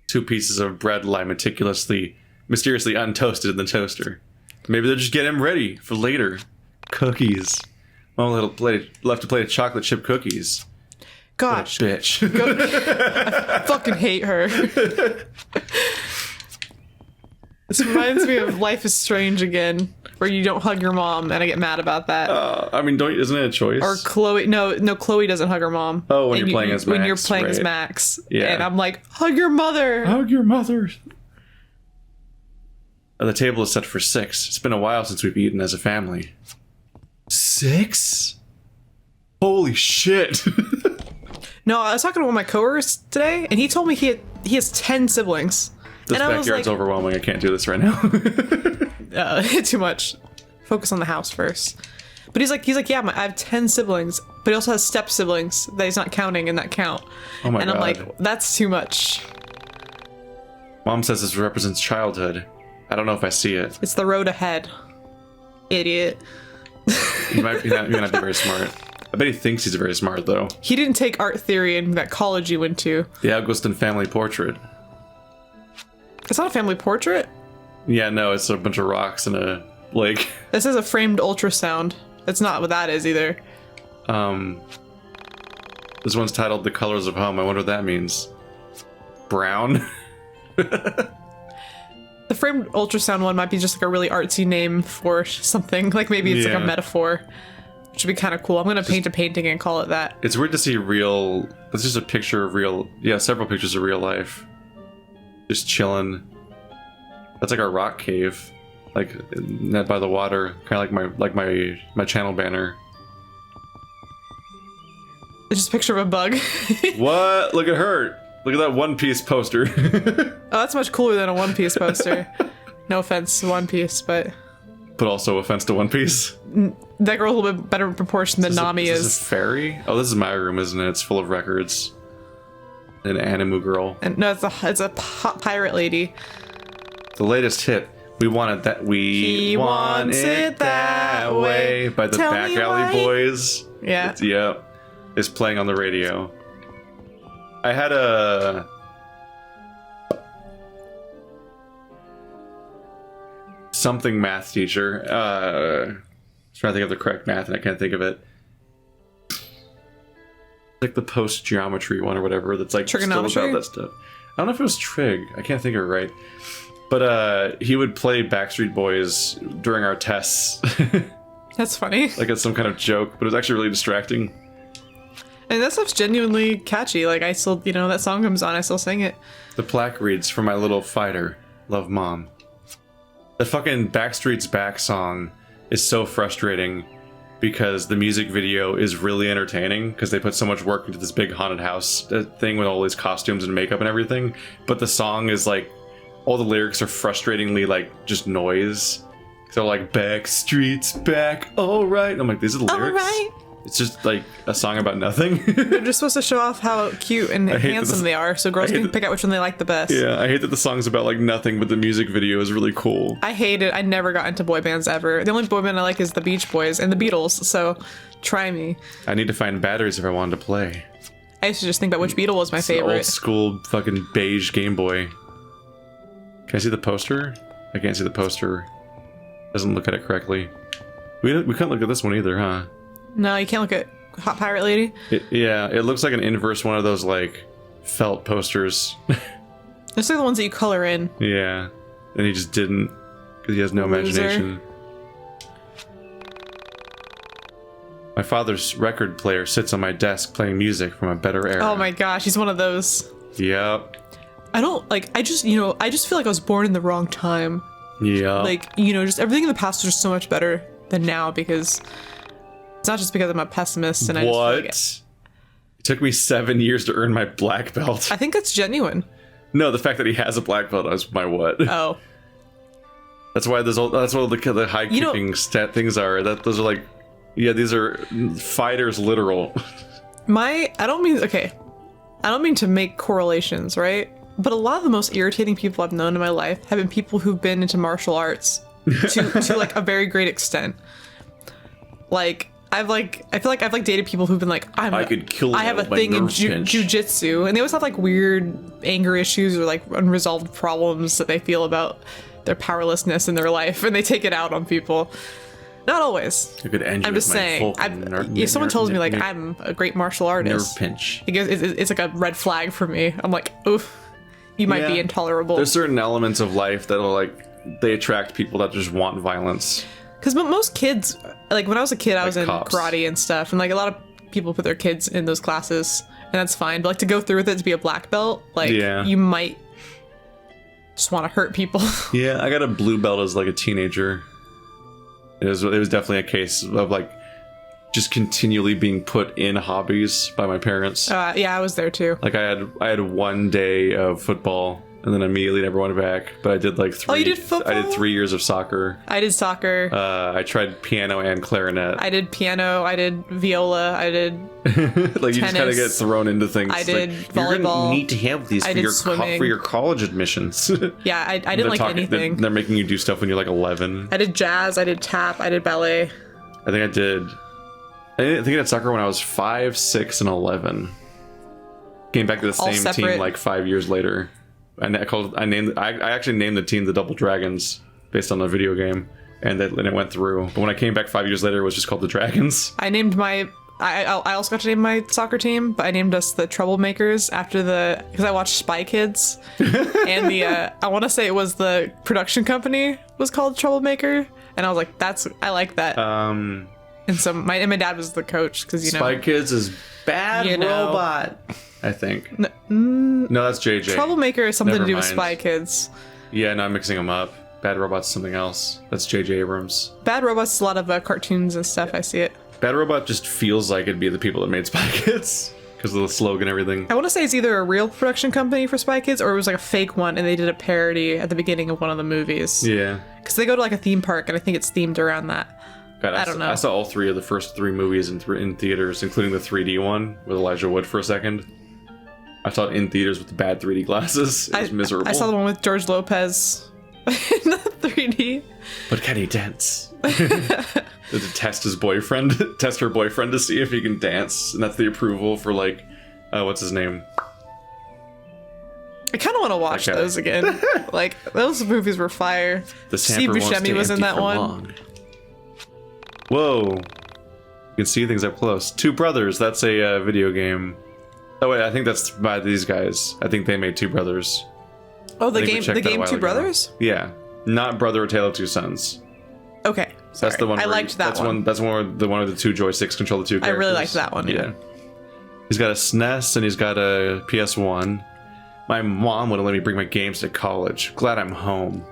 Speaker 4: 2 pieces of bread lie meticulously
Speaker 2: mysteriously untoasted in the toaster. Maybe they'll just get him ready for later. Cookies. Mom left to plate of chocolate chip cookies.
Speaker 1: Gosh.
Speaker 2: What a bitch.
Speaker 1: I fucking hate her. This reminds me of Life is Strange again, where you don't hug your mom, and I get mad about that.
Speaker 2: I mean, isn't it a choice?
Speaker 1: Or Chloe, no, Chloe doesn't hug her mom.
Speaker 2: Oh, when you're playing as Max.
Speaker 1: When you're playing as Max.
Speaker 2: Yeah.
Speaker 1: And I'm like, hug your mother.
Speaker 2: Hug your mother. The table is set for 6. It's been a while since we've eaten as a family. 6? Holy shit.
Speaker 1: No, I was talking to one of my coworkers today, and he told me he has 10 siblings.
Speaker 2: This backyard's overwhelming. I can't do this right now.
Speaker 1: Too much. Focus on the house first. But he's like, yeah, I have 10 siblings, but he also has step siblings that he's not counting in that count.
Speaker 2: Oh my God.
Speaker 1: And I'm like, that's too much.
Speaker 2: Mom says this represents childhood. I don't know if I see it.
Speaker 1: It's the road ahead. Idiot.
Speaker 2: He might not be very smart. I bet he thinks he's very smart, though.
Speaker 1: He didn't take art theory in that college you went to.
Speaker 2: The Augustin family portrait.
Speaker 1: It's not a family portrait.
Speaker 2: Yeah, no, it's a bunch of rocks and a lake.
Speaker 1: This is a framed ultrasound. That's not what that is either.
Speaker 2: This one's titled The Colors of Home. I wonder what that means. Brown?
Speaker 1: The framed ultrasound one might be just like a really artsy name for something. Like maybe it's like a metaphor. Which would be kind of cool. I'm going to paint a painting and call it that.
Speaker 2: It's weird to see real... It's just a picture of real... Yeah, several pictures of real life. Just chilling. That's like our rock cave. Like, net by the water. Kind of like my channel banner.
Speaker 1: It's just a picture of a bug.
Speaker 2: What? Look at her. Look at that One Piece poster.
Speaker 1: Oh, that's much cooler than a One Piece poster. No offense to One Piece, but
Speaker 2: also offense to One Piece.
Speaker 1: That girl's a little bit better proportioned than Nami is.
Speaker 2: Is this a fairy? Oh, this is my room, isn't it? It's full of records. An Animu girl.
Speaker 1: And no, it's a hot pirate lady.
Speaker 2: The latest hit. We want it that we want it that way by the Back Alley Boys.
Speaker 1: Yeah.
Speaker 2: It's playing on the radio. I had a something math teacher. Trying to think of the correct math and I can't think of it. Like the post geometry one or whatever that's like
Speaker 1: trigonometry?
Speaker 2: Still about that stuff. I don't know if it was trig. I can't think of it right. But he would play Backstreet Boys during our tests.
Speaker 1: That's funny.
Speaker 2: Like it's some kind of joke, but it was actually really distracting.
Speaker 1: And that stuff's genuinely catchy. Like I still, that song comes on, I still sing it.
Speaker 2: The plaque reads, "For my little fighter, love mom." The fucking Backstreet's Back song is so frustrating because the music video is really entertaining because they put so much work into this big haunted house thing with all these costumes and makeup and everything. But the song is like, all the lyrics are frustratingly like just noise. So like, Backstreet's back, alright. I'm like, these are the lyrics? Alright. It's just like a song about nothing.
Speaker 1: They're just supposed to show off how cute and handsome they are, so girls can pick out which one they like the best.
Speaker 2: Yeah, I hate that the song's about like nothing, but the music video is really cool.
Speaker 1: I hate it. I never got into boy bands ever. The only boy band I like is the Beach Boys and the Beatles, so try me.
Speaker 2: I need to find batteries if I wanted to play.
Speaker 1: I used to just think about which Beatle was my favorite.
Speaker 2: Old school fucking beige Game Boy. Can I see the poster? I can't see the poster. Doesn't look at it correctly. We can't look at this one either, huh?
Speaker 1: No, you can't look at Hot Pirate Lady.
Speaker 2: It looks like an inverse one of those like felt posters.
Speaker 1: It's like the ones that you color in.
Speaker 2: Yeah, and he just didn't because he has no imagination. My father's record player sits on my desk playing music from a better era.
Speaker 1: Oh my gosh, he's one of those.
Speaker 2: Yep.
Speaker 1: I just feel like I was born in the wrong time.
Speaker 2: Yeah.
Speaker 1: Like, just everything in the past is just so much better than now because it's not just because I'm a pessimist and I just feel like
Speaker 2: it took me 7 years to earn my black belt.
Speaker 1: I think that's genuine.
Speaker 2: No, the fact that he has a black belt is my what?
Speaker 1: Oh.
Speaker 2: That's why that's what the high kicking stat things are. Those are like, these are fighters literal. I don't mean to make correlations, right? But a lot of the most irritating people I've known in my life have been people who've been into martial arts to like a very great extent. Like I feel like I've dated people who've been like, I have a thing in jujitsu, and they always have like weird anger issues or like unresolved problems that they feel about
Speaker 1: their powerlessness in their life, and they take it out on people. Not always.
Speaker 2: A good engine.
Speaker 1: I'm just saying. If someone tells me like I'm a great martial artist,
Speaker 2: nerve pinch.
Speaker 1: It's like a red flag for me. I'm like, oof, you might be intolerable.
Speaker 2: There's certain elements of life that'll they attract people that just want violence.
Speaker 1: Because most kids, like when I was a kid, I was in
Speaker 2: cops.
Speaker 1: karate and stuff, and like a lot of people put their kids in those classes, and that's fine. But like to go through with it to be a black belt, like you might just want to hurt people.
Speaker 2: Yeah, I got a blue belt as like a teenager. It was definitely a case of like just continually being put in hobbies by my parents.
Speaker 1: Yeah, I was there too.
Speaker 2: Like I had one day of football and then immediately never went back. But I did like 3.
Speaker 1: Oh, you did football?
Speaker 2: I did 3 years of soccer.
Speaker 1: I did soccer.
Speaker 2: I tried piano and clarinet.
Speaker 1: I did piano. I did viola. I did
Speaker 2: like you just kind of get thrown into things.
Speaker 1: I did volleyball.
Speaker 2: You're gonna need to have these for your college admissions.
Speaker 1: Yeah, I didn't like anything.
Speaker 2: They're making you do stuff when you're like 11.
Speaker 1: I did jazz. I did tap. I did ballet.
Speaker 2: I think I did soccer when I was 5, 6, and 11. Came back to the same team like 5 years later. I actually named the team the Double Dragons based on a video game, and it went through. But when I came back 5 years later, it was just called the Dragons.
Speaker 1: I named I also got to name my soccer team, but I named us the Troublemakers because I watched Spy Kids, and I want to say it was the production company was called Troublemaker, and I was like, I like that. And so my dad was the coach because
Speaker 2: Spy Kids is Bad Robot. I think. No, that's JJ.
Speaker 1: Troublemaker is something to do with Spy Kids.
Speaker 2: Yeah, no, I'm mixing them up. Bad Robot's something else. That's JJ Abrams.
Speaker 1: Bad Robot's a lot of cartoons and stuff. I see it.
Speaker 2: Bad Robot just feels like it'd be the people that made Spy Kids because of the slogan and everything.
Speaker 1: I want to say it's either a real production company for Spy Kids or it was like a fake one and they did a parody at the beginning of one of the movies.
Speaker 2: Yeah.
Speaker 1: Because they go to like a theme park and I think it's themed around that.
Speaker 2: God, I don't know. I saw all 3 of the first 3 movies in theaters, including the 3D one with Elijah Wood for a second. I saw it in theaters with the bad 3D glasses. It was miserable.
Speaker 1: I saw the one with George Lopez in the 3D.
Speaker 2: But can he dance? To test his boyfriend, test her boyfriend to see if he can dance, and that's the approval for like, what's his name?
Speaker 1: I kind of want to watch those again. Like those movies were fire. Steve Buscemi was in that one. Long.
Speaker 2: Whoa! You can see things up close. Two Brothers. That's a video game. Oh wait, I think that's by these guys. I think they made Two Brothers.
Speaker 1: Oh, the game Two Brothers?
Speaker 2: Yeah, not Brother or Tale of Two Sons.
Speaker 1: Okay,
Speaker 2: that's the one.
Speaker 1: I liked that one.
Speaker 2: That's one where the one with the 2 joysticks control the 2 characters.
Speaker 1: I really liked that one. Yeah.
Speaker 2: He's got a SNES and he's got a PS1. My mom wouldn't let me bring my games to college. Glad I'm home.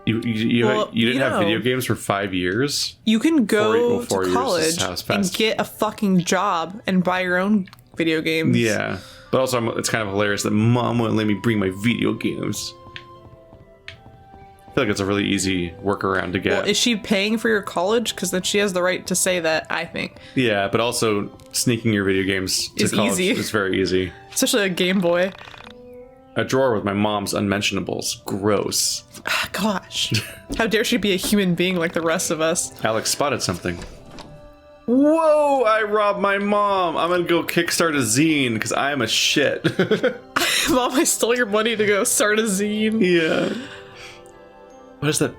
Speaker 2: You didn't have video games for 5 years?
Speaker 1: You can go to college and get a fucking job and buy your own video games.
Speaker 2: Yeah. But also, it's kind of hilarious that mom wouldn't let me bring my video games. I feel like it's a really easy workaround to get.
Speaker 1: Well, is she paying for your college? Because then she has the right to say that, I think.
Speaker 2: Yeah, but also sneaking your video games to college is very easy.
Speaker 1: Especially a Game Boy.
Speaker 2: A drawer with my mom's unmentionables. Gross.
Speaker 1: Gosh. How dare she be a human being like the rest of us?
Speaker 2: Alex spotted something. Whoa, I robbed my mom. I'm gonna go kickstart a zine because I am a shit.
Speaker 1: Mom, I stole your money to go start a zine.
Speaker 2: Yeah. What is that?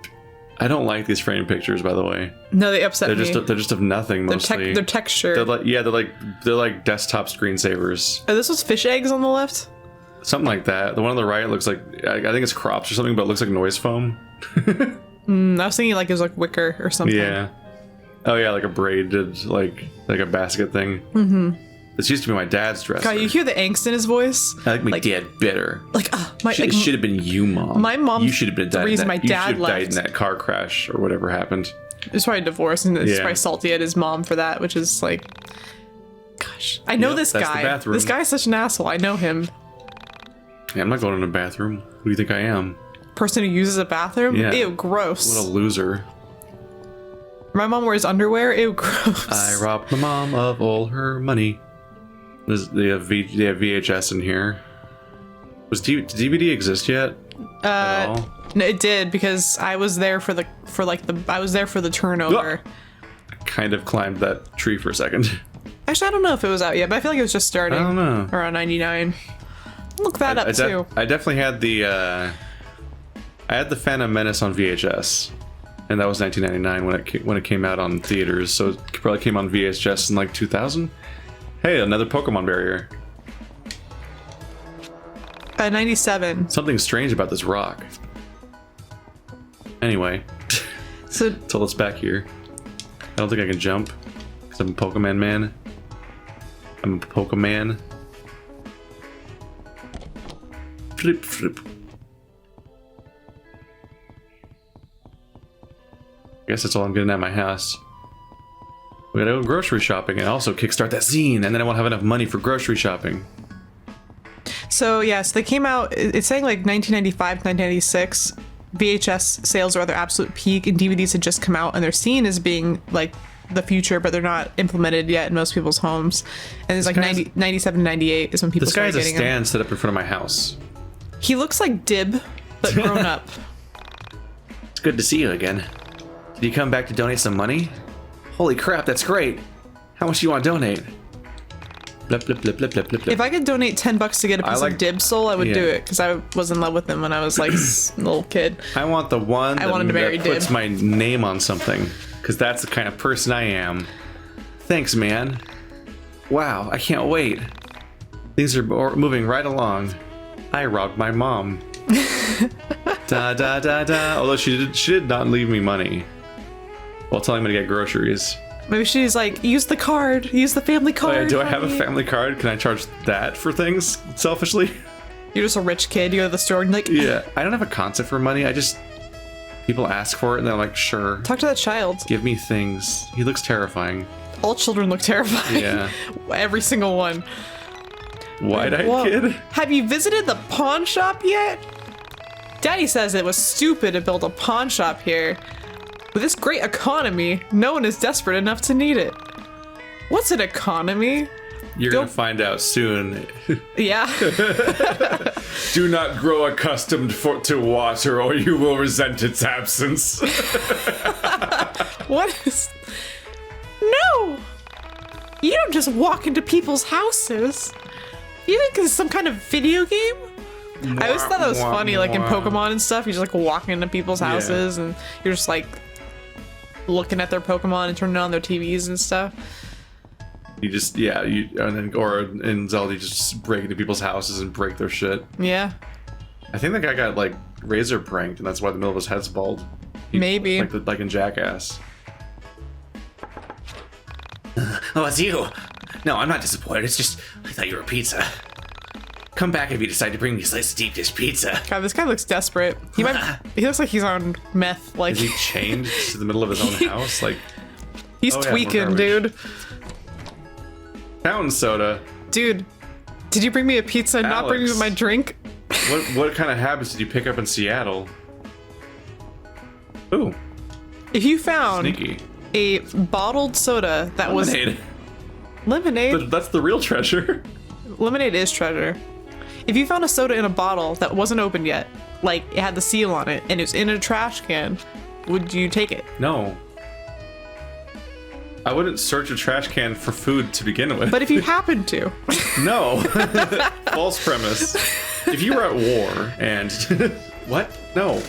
Speaker 2: I don't like these frame pictures, by the way.
Speaker 1: No, they upset me.
Speaker 2: They're just of nothing mostly.
Speaker 1: They're texture.
Speaker 2: They're like desktop screensavers.
Speaker 1: Are this was fish eggs on the left?
Speaker 2: Something like that. The one on the right looks like, I think it's crops or something, but it looks like noise foam.
Speaker 1: I was thinking like it was like wicker or something.
Speaker 2: Yeah. Oh yeah, like a braided, like a basket thing. Mm-hmm. This used to be my dad's dresser.
Speaker 1: God, you hear the angst in his voice?
Speaker 2: I like my dad better.
Speaker 1: It
Speaker 2: should have been you, Mom.
Speaker 1: My mom.
Speaker 2: You should have been
Speaker 1: the reason my dad left.
Speaker 2: Died in that car crash or whatever happened.
Speaker 1: It's probably divorced, and it's probably salty at his mom for that, which is like, gosh, I know this guy. This guy's such an asshole. I know him.
Speaker 2: Yeah, I'm not going in a bathroom. Who do you think I am?
Speaker 1: Person who uses a bathroom?
Speaker 2: Yeah.
Speaker 1: Ew, gross.
Speaker 2: What a loser.
Speaker 1: My mom wears underwear? Ew, gross.
Speaker 2: I robbed my mom of all her money. They have VHS in here. Did DVD exist yet? At all?
Speaker 1: No, it did because I was there for the turnover.
Speaker 2: I kind of climbed that tree for a second.
Speaker 1: Actually, I don't know if it was out yet, but I feel like it was just starting.
Speaker 2: I don't know. Around
Speaker 1: 99. Look that up too.
Speaker 2: I definitely had the. I
Speaker 4: I had the Phantom Menace on VHS, and that was 1999 when it came out on theaters. So it probably came on VHS in like 2000. Hey, another Pokemon barrier.
Speaker 1: 97.
Speaker 4: Something strange about this rock. Anyway,
Speaker 1: so
Speaker 4: it's back here. I don't think I can jump because I'm a Pokemon man. I'm a Pokemon. Flip, flip. I guess that's all I'm getting at my house. We gotta go grocery shopping and also kickstart that zine, and then I won't have enough money for grocery shopping.
Speaker 1: So yes, they came out. It's saying like 1995 to 1996. VHS sales are at their absolute peak, and DVDs had just come out, and they're seen as being like the future, but they're not implemented yet in most people's homes. And it's like 97 to 98 is when people started getting them.
Speaker 4: This guy has a stand set up in front of my house.
Speaker 1: He looks like Dib, but grown up.
Speaker 4: It's good to see you again. Did you come back to donate some money? Holy crap, that's great. How much do you want to donate? Blip, blip, blip, blip, blip, blip.
Speaker 1: If I could donate $10 to get a piece of Dib's soul, I would do it, because I was in love with him when I was like a little kid.
Speaker 4: I want the one that puts my name on something, because that's the kind of person I am. Thanks, man. Wow, I can't wait. Things are moving right along. I robbed my mom. Da da da da. Although she did not leave me money while telling me to get groceries.
Speaker 1: Maybe she's like, use the card, use the family card.
Speaker 4: Oh, yeah, do I have a family card? Can I charge that for things selfishly?
Speaker 1: You're just a rich kid. You go to the store and like,
Speaker 4: yeah, I don't have a concept for money. People ask for it and they're like, sure.
Speaker 1: Talk to that child.
Speaker 4: Give me things. He looks terrifying.
Speaker 1: All children look terrifying.
Speaker 4: Yeah.
Speaker 1: Every single one.
Speaker 4: Wide-eyed kid?
Speaker 1: Have you visited the pawn shop yet? Daddy says it was stupid to build a pawn shop here. With this great economy, no one is desperate enough to need it. What's an economy?
Speaker 4: You're gonna find out soon.
Speaker 1: Yeah.
Speaker 4: Do not grow accustomed to water or you will resent its absence.
Speaker 1: What is... No! You don't just walk into people's houses. You think it's some kind of video game? I always thought that was funny, like in Pokemon and stuff. You just like walking into people's houses and you're just like looking at their Pokemon and turning on their TVs and stuff.
Speaker 4: You just, or in Zelda, you just break into people's houses and break their shit.
Speaker 1: Yeah.
Speaker 4: I think the guy got like razor pranked, and that's why the middle of his head's bald.
Speaker 1: Maybe.
Speaker 4: Like in Jackass.
Speaker 8: Oh, it's you. No, I'm not disappointed. It's just, I thought you were pizza. Come back if you decide to bring me a slice of deep dish pizza.
Speaker 1: God, this guy looks desperate. He looks like he's on meth. Like,
Speaker 4: is he chained to the middle of his own house? Like,
Speaker 1: he's tweaking, dude.
Speaker 4: Fountain soda.
Speaker 1: Dude, did you bring me a pizza and not bring me my drink?
Speaker 4: What kind of habits did you pick up in Seattle? Ooh.
Speaker 1: If you found
Speaker 4: sneaky.
Speaker 1: A bottled soda that
Speaker 4: Lemonade.
Speaker 1: was... Lemonade?
Speaker 4: That's the real treasure.
Speaker 1: Lemonade is treasure. If you found a soda in a bottle that wasn't opened yet, like it had the seal on it, and it was in a trash can, would you take it?
Speaker 4: No. I wouldn't search a trash can for food to begin with.
Speaker 1: But if you happened to.
Speaker 4: No. False premise. If you were at war and... What? No.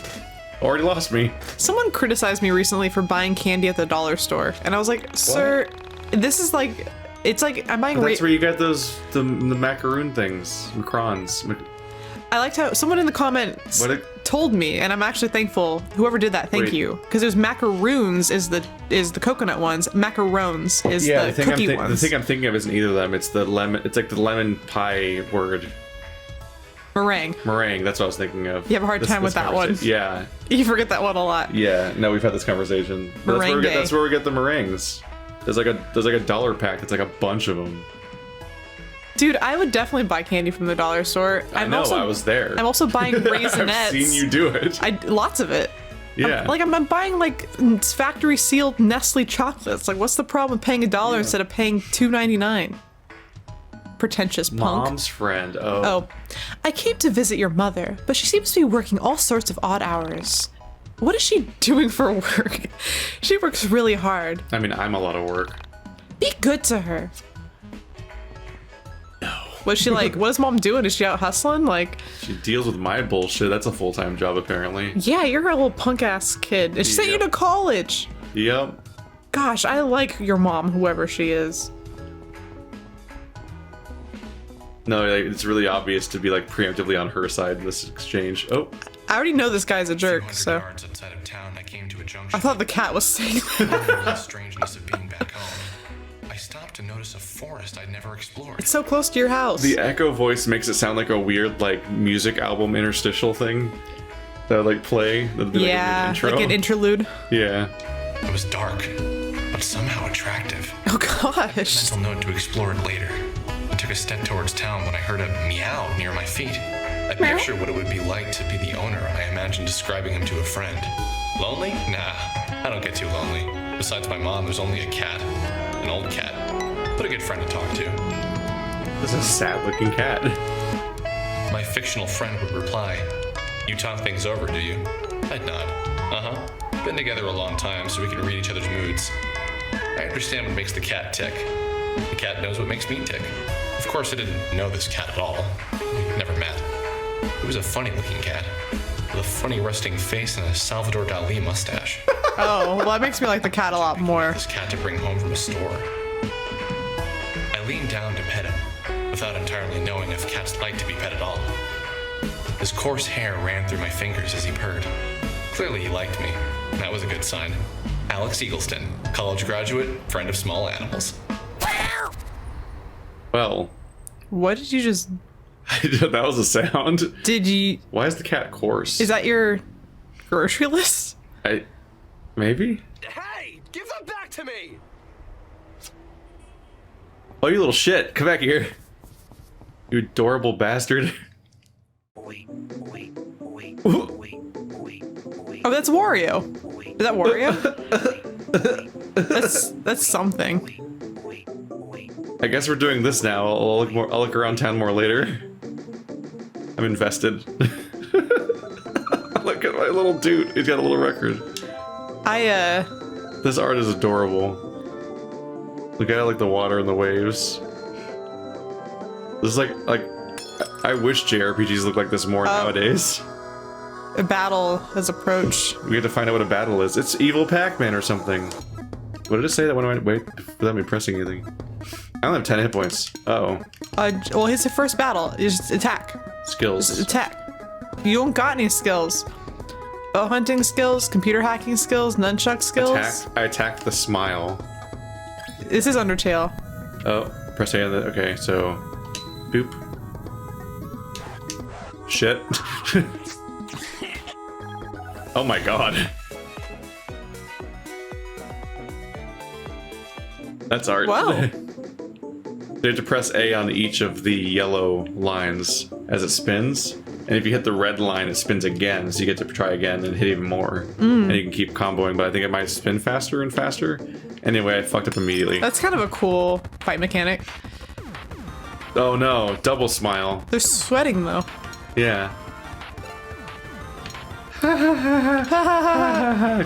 Speaker 4: Already lost me.
Speaker 1: Someone criticized me recently for buying candy at the dollar store. And I was like, sir, this is like... It's like, I'm buying...
Speaker 4: That's where you got the macaroon things. Macrons.
Speaker 1: I liked how someone in the comments told me, and I'm actually thankful. Whoever did that, thank you. Because it was macaroons is the coconut ones. Macarons is the cookie ones.
Speaker 4: The thing I'm thinking of isn't either of them. It's the lemon. It's like the lemon pie word.
Speaker 1: Meringue.
Speaker 4: Meringue. That's what I was thinking of.
Speaker 1: You have a hard time with that one.
Speaker 4: Yeah.
Speaker 1: You forget that one a lot.
Speaker 4: Yeah. No, we've had this conversation. That's where we get the meringues. There's like a $1 pack. It's like a bunch of them.
Speaker 1: Dude, I would definitely buy candy from the dollar store.
Speaker 4: I was there.
Speaker 1: I'm also buying Raisinets.
Speaker 4: I've seen you do it.
Speaker 1: Lots of it.
Speaker 4: Yeah.
Speaker 1: I'm buying like factory sealed Nestle chocolates. Like, what's the problem with paying $1 instead of paying $2.99? Pretentious punk.
Speaker 4: Mom's friend. Oh.
Speaker 1: I came to visit your mother, but she seems to be working all sorts of odd hours. What is she doing for work? She works really hard.
Speaker 4: I mean, I'm a lot of work.
Speaker 1: Be good to her.
Speaker 8: No.
Speaker 1: Was she like, what is mom doing? Is she out hustling? Like,
Speaker 2: she deals with my bullshit. That's a full-time job, apparently.
Speaker 1: Yeah, you're a little punk-ass kid. And she sent you to college.
Speaker 2: Yep.
Speaker 1: Gosh, I like your mom, whoever she is.
Speaker 2: No, like, it's really obvious to be like preemptively on her side in this exchange. Oh.
Speaker 1: I already know this guy's a jerk, so.
Speaker 6: Yards outside of town, I came to a junction.
Speaker 1: I thought the cat was saying that.
Speaker 6: The strangeness of being back home. I stopped to notice a forest I'd never explored.
Speaker 1: It's so close to your house.
Speaker 2: The echo voice makes it sound like a weird like music album interstitial thing that would like play. That'd be,
Speaker 1: like an interlude.
Speaker 2: Yeah.
Speaker 6: It was dark, but somehow attractive.
Speaker 1: Oh gosh.
Speaker 6: Mental note to explore it later. I took a step towards town when I heard a meow near my feet. I pictured what it would be like to be the owner. I imagined describing him to a friend. Lonely? Nah, I don't get too lonely. Besides my mom, there's only a cat. An old cat, but a good friend to talk to.
Speaker 2: This is a sad-looking cat.
Speaker 6: My fictional friend would reply, "You talk things over, do you?" I'd nod. Uh-huh. Been together a long time, so we can read each other's moods. I understand what makes the cat tick. The cat knows what makes me tick. Of course, I didn't know this cat at all. We never met. It was a funny-looking cat, with a funny resting face and a Salvador Dali mustache.
Speaker 1: Oh, well, that makes me like the cat a lot more.
Speaker 6: This cat to bring home from a store. I leaned down to pet him, without entirely knowing if cats like to be pet at all. His coarse hair ran through my fingers as he purred. Clearly he liked me, and that was a good sign. Alex Eagleston, college graduate, friend of small animals.
Speaker 2: Well.
Speaker 1: What did you just...
Speaker 2: That was a sound.
Speaker 1: Did you...
Speaker 2: Why is the cat coarse?
Speaker 1: Is that your grocery list?
Speaker 2: Maybe?
Speaker 3: Hey! Give them back to me!
Speaker 2: Oh, you little shit. Come back here. You adorable bastard.
Speaker 1: Oh, that's Wario. Is that Wario? That's something.
Speaker 2: I guess we're doing this now. I'll look around town more later. I'm invested. Look at my little dude. He's got a little record. This art is adorable. Look at like the water and the waves. This is like I wish JRPGs look like this more nowadays.
Speaker 1: A battle has approached.
Speaker 2: We have to find out what a battle is. It's Evil Pac-Man or something. What did it say that when I wait without me pressing anything? I only have 10 hit points. Uh-oh.
Speaker 1: Well, it's the first battle. You just attack.
Speaker 2: Skills.
Speaker 1: Just attack. You don't got any skills. Bow hunting skills, computer hacking skills, nunchuck skills.
Speaker 2: I attacked the smile.
Speaker 1: This is Undertale.
Speaker 2: Oh, press A on the... Okay, so... Boop. Shit. Oh my god. That's art.
Speaker 1: Wow.
Speaker 2: You have to press A on each of the yellow lines as it spins. And if you hit the red line, it spins again, so you get to try again and hit even more. And you can keep comboing, but I think it might spin faster and faster. Anyway, I fucked up immediately.
Speaker 1: That's kind of a cool fight mechanic.
Speaker 2: Oh no, double smile.
Speaker 1: They're sweating though.
Speaker 2: Yeah.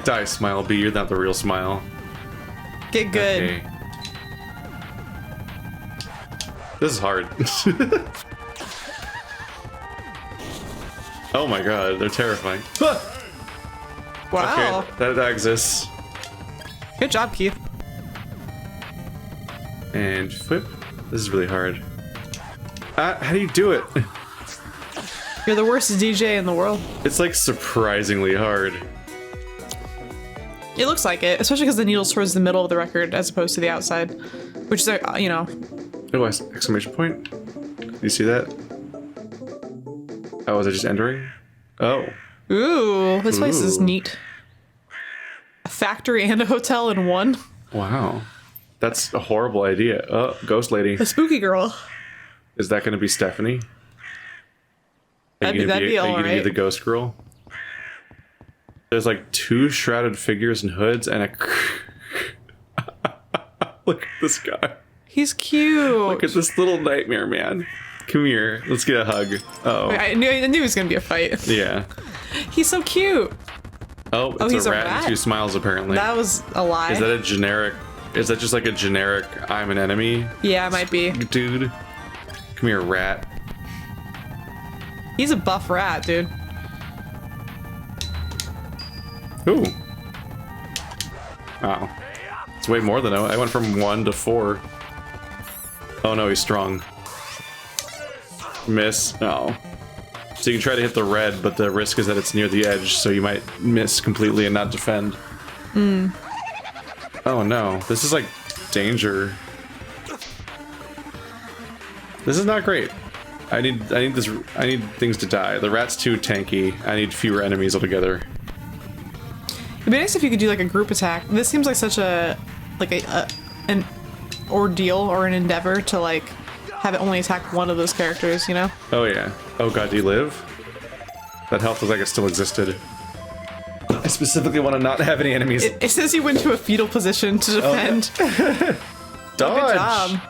Speaker 2: Die, Smile B, you're not the real Smile.
Speaker 1: Get good.
Speaker 2: Okay. This is hard. Oh my god, they're terrifying.
Speaker 1: Wow.
Speaker 2: Okay, that exists.
Speaker 1: Good job, Keith.
Speaker 2: And flip. This is really hard. How do you do it?
Speaker 1: You're the worst DJ in the world.
Speaker 2: It's like surprisingly hard.
Speaker 1: It looks like it, especially because the needle's towards the middle of the record as opposed to the outside, which is, you know.
Speaker 2: Oh, exclamation point. Do you see that? Oh, is it just entering? Oh.
Speaker 1: Ooh, this place is neat. A factory and a hotel in one.
Speaker 2: Wow. That's a horrible idea. Oh, ghost lady.
Speaker 1: A spooky girl.
Speaker 2: Is that going to be Stephanie?
Speaker 1: That'd be
Speaker 2: Are you
Speaker 1: all
Speaker 2: going to be
Speaker 1: right.
Speaker 2: the ghost girl? There's like 2 shrouded figures in hoods and a... Look at this guy.
Speaker 1: He's cute.
Speaker 2: Look at this little nightmare, man. Come here. Let's get a hug. Oh.
Speaker 1: I knew it was going to be a fight.
Speaker 2: Yeah.
Speaker 1: He's so cute.
Speaker 2: Oh, it's
Speaker 1: he's
Speaker 2: a
Speaker 1: a
Speaker 2: rat and
Speaker 1: rat?
Speaker 2: 2 smiles, apparently.
Speaker 1: That was a lie.
Speaker 2: Is that a generic... Is that just like a generic I'm an enemy?
Speaker 1: Yeah, it might be.
Speaker 2: Dude. Come here, rat.
Speaker 1: He's a buff rat, dude.
Speaker 2: Ooh. Wow. It's way more than I went from 1 to 4. Oh no, he's strong. Miss. Oh. So you can try to hit the red, but the risk is that it's near the edge, so you might miss completely and not defend.
Speaker 1: Hmm.
Speaker 2: Oh no, this is like danger. This is not great. I need things to die. The rat's too tanky. I need fewer enemies altogether.
Speaker 1: It'd be nice if you could do like a group attack. This seems like such an ordeal or an endeavor to like have it only attack one of those characters, you know?
Speaker 2: Oh yeah. Oh god, do you live? That health looks like it still existed. I specifically want to not have any enemies.
Speaker 1: It says you went to a fetal position to defend.
Speaker 2: Oh, dodge!
Speaker 1: Good job.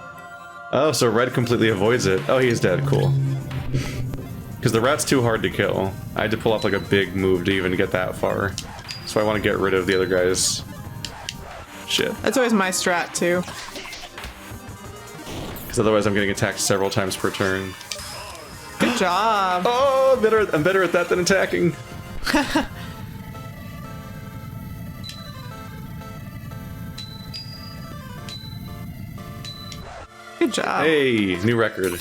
Speaker 2: Oh, so red completely avoids it. Oh, he's dead. Cool. Because the rat's too hard to kill. I had to pull off like a big move to even get that far. So I want to get rid of the other guys. Shit.
Speaker 1: That's always my strat too.
Speaker 2: Because otherwise I'm getting attacked several times per turn.
Speaker 1: Good job.
Speaker 2: Oh, I'm better at that than attacking.
Speaker 1: Good job.
Speaker 2: Hey, new record.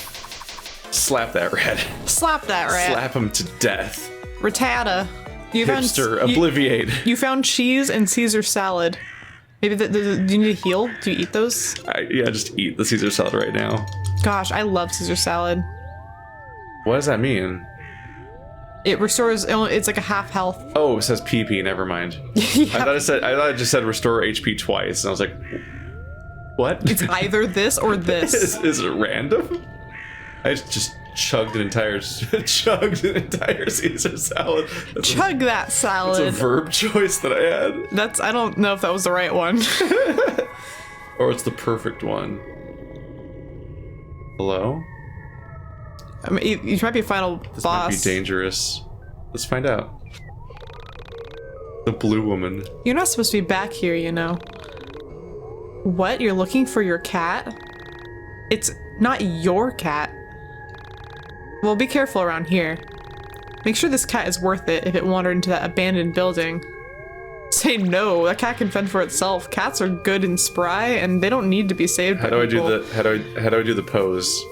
Speaker 2: Slap that rat.
Speaker 1: Slap that rat.
Speaker 2: Slap him to death.
Speaker 1: Ratata.
Speaker 2: Hipster, obliviate.
Speaker 1: You found cheese and Caesar salad. Maybe do you need a heal? Do you eat those?
Speaker 2: Yeah, just eat the Caesar salad right now.
Speaker 1: Gosh, I love Caesar salad.
Speaker 2: What does that mean?
Speaker 1: It restores. It's like a half health.
Speaker 2: Oh, it says PP. Never mind.
Speaker 1: Yeah.
Speaker 2: I thought it just said restore HP twice, and I was like, what?
Speaker 1: It's either this or this.
Speaker 2: Is it random? I just chugged an entire Caesar salad.
Speaker 1: Chug that salad.
Speaker 2: It's a verb choice that I had.
Speaker 1: I don't know if that was the right one.
Speaker 2: Or it's the perfect one. Hello?
Speaker 1: I mean, you might be a final
Speaker 2: This
Speaker 1: boss.
Speaker 2: might be dangerous. Let's find out. The blue woman.
Speaker 1: You're not supposed to be back here, you know. What? You're looking for your cat? It's not your cat. Well, be careful around here. Make sure this cat is worth it if it wandered into that abandoned building. Say no, that cat can fend for itself. Cats are good and spry, and they don't need to be saved by people.
Speaker 2: How do I do the pose?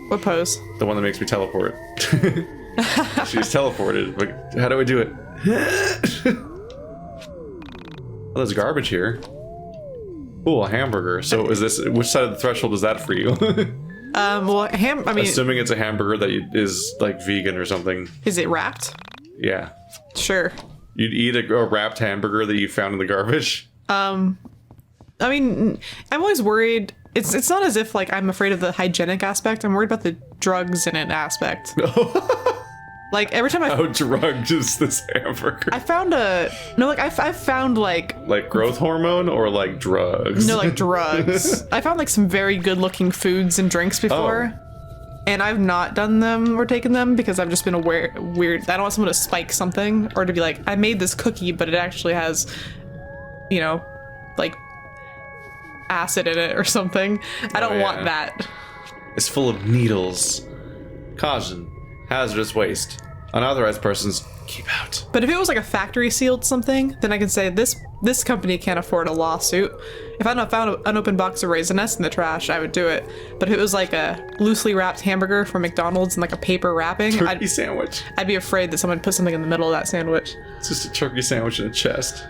Speaker 1: What pose?
Speaker 2: The one that makes me teleport. She's teleported, but how do I do it? Oh, there's garbage here. Ooh, a hamburger. So is this, which side of the threshold is that for you?
Speaker 1: Well, I mean...
Speaker 2: Assuming it's a hamburger that is, like, vegan or something.
Speaker 1: Is it wrapped?
Speaker 2: Yeah.
Speaker 1: Sure.
Speaker 2: You'd eat a wrapped hamburger that you found in the garbage?
Speaker 1: I mean, I'm always worried... It's not as if, like, I'm afraid of the hygienic aspect. I'm worried about the drugs in it aspect. Like, every time
Speaker 2: How drugged is this hamburger?
Speaker 1: I found I've found, like...
Speaker 2: Like growth hormone or, like, drugs?
Speaker 1: No, like, drugs. I found, like, some very good-looking foods and drinks before. Oh. And I've not done them or taken them because I've just been weird. I don't want someone to spike something or to be like, I made this cookie, but it actually has, you know, like... acid in it or something. I don't want that.
Speaker 2: It's full of needles. Caution. Hazardous waste. Unauthorized persons, keep out.
Speaker 1: But if it was like a factory sealed something, then I can say this company can't afford a lawsuit. If I found an unopened box of Raisinets in the trash, I would do it. But if it was like a loosely wrapped hamburger from McDonald's and like a paper wrapping,
Speaker 2: turkey sandwich.
Speaker 1: I'd be afraid that someone put something in the middle of that sandwich.
Speaker 2: It's just a turkey sandwich in a chest.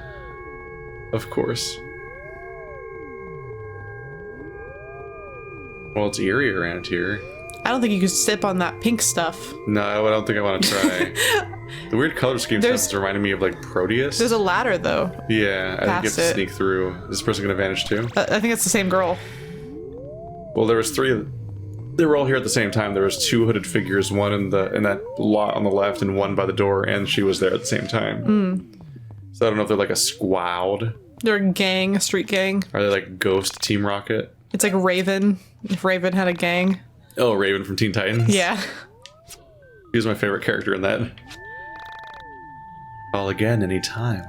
Speaker 2: Of course. Well, it's eerie around here.
Speaker 1: I don't think you could sip on that pink stuff.
Speaker 2: No, I don't think I want to try. The weird color scheme stuff reminding me of like Proteus.
Speaker 1: There's a ladder though.
Speaker 2: Yeah, I think you have to sneak through. Is this person gonna vanish too?
Speaker 1: I think it's the same girl.
Speaker 2: Well, there was three. They were all here at the same time. There was two hooded figures, one in that lot on the left and one by the door, and she was there at the same time. So I don't know if they're like a squad.
Speaker 1: They're a gang, a street gang.
Speaker 2: Are they like Ghost Team Rocket?
Speaker 1: It's like Raven, if Raven had a gang.
Speaker 2: Oh, Raven from Teen Titans?
Speaker 1: Yeah.
Speaker 2: He was my favorite character in that. Call again anytime.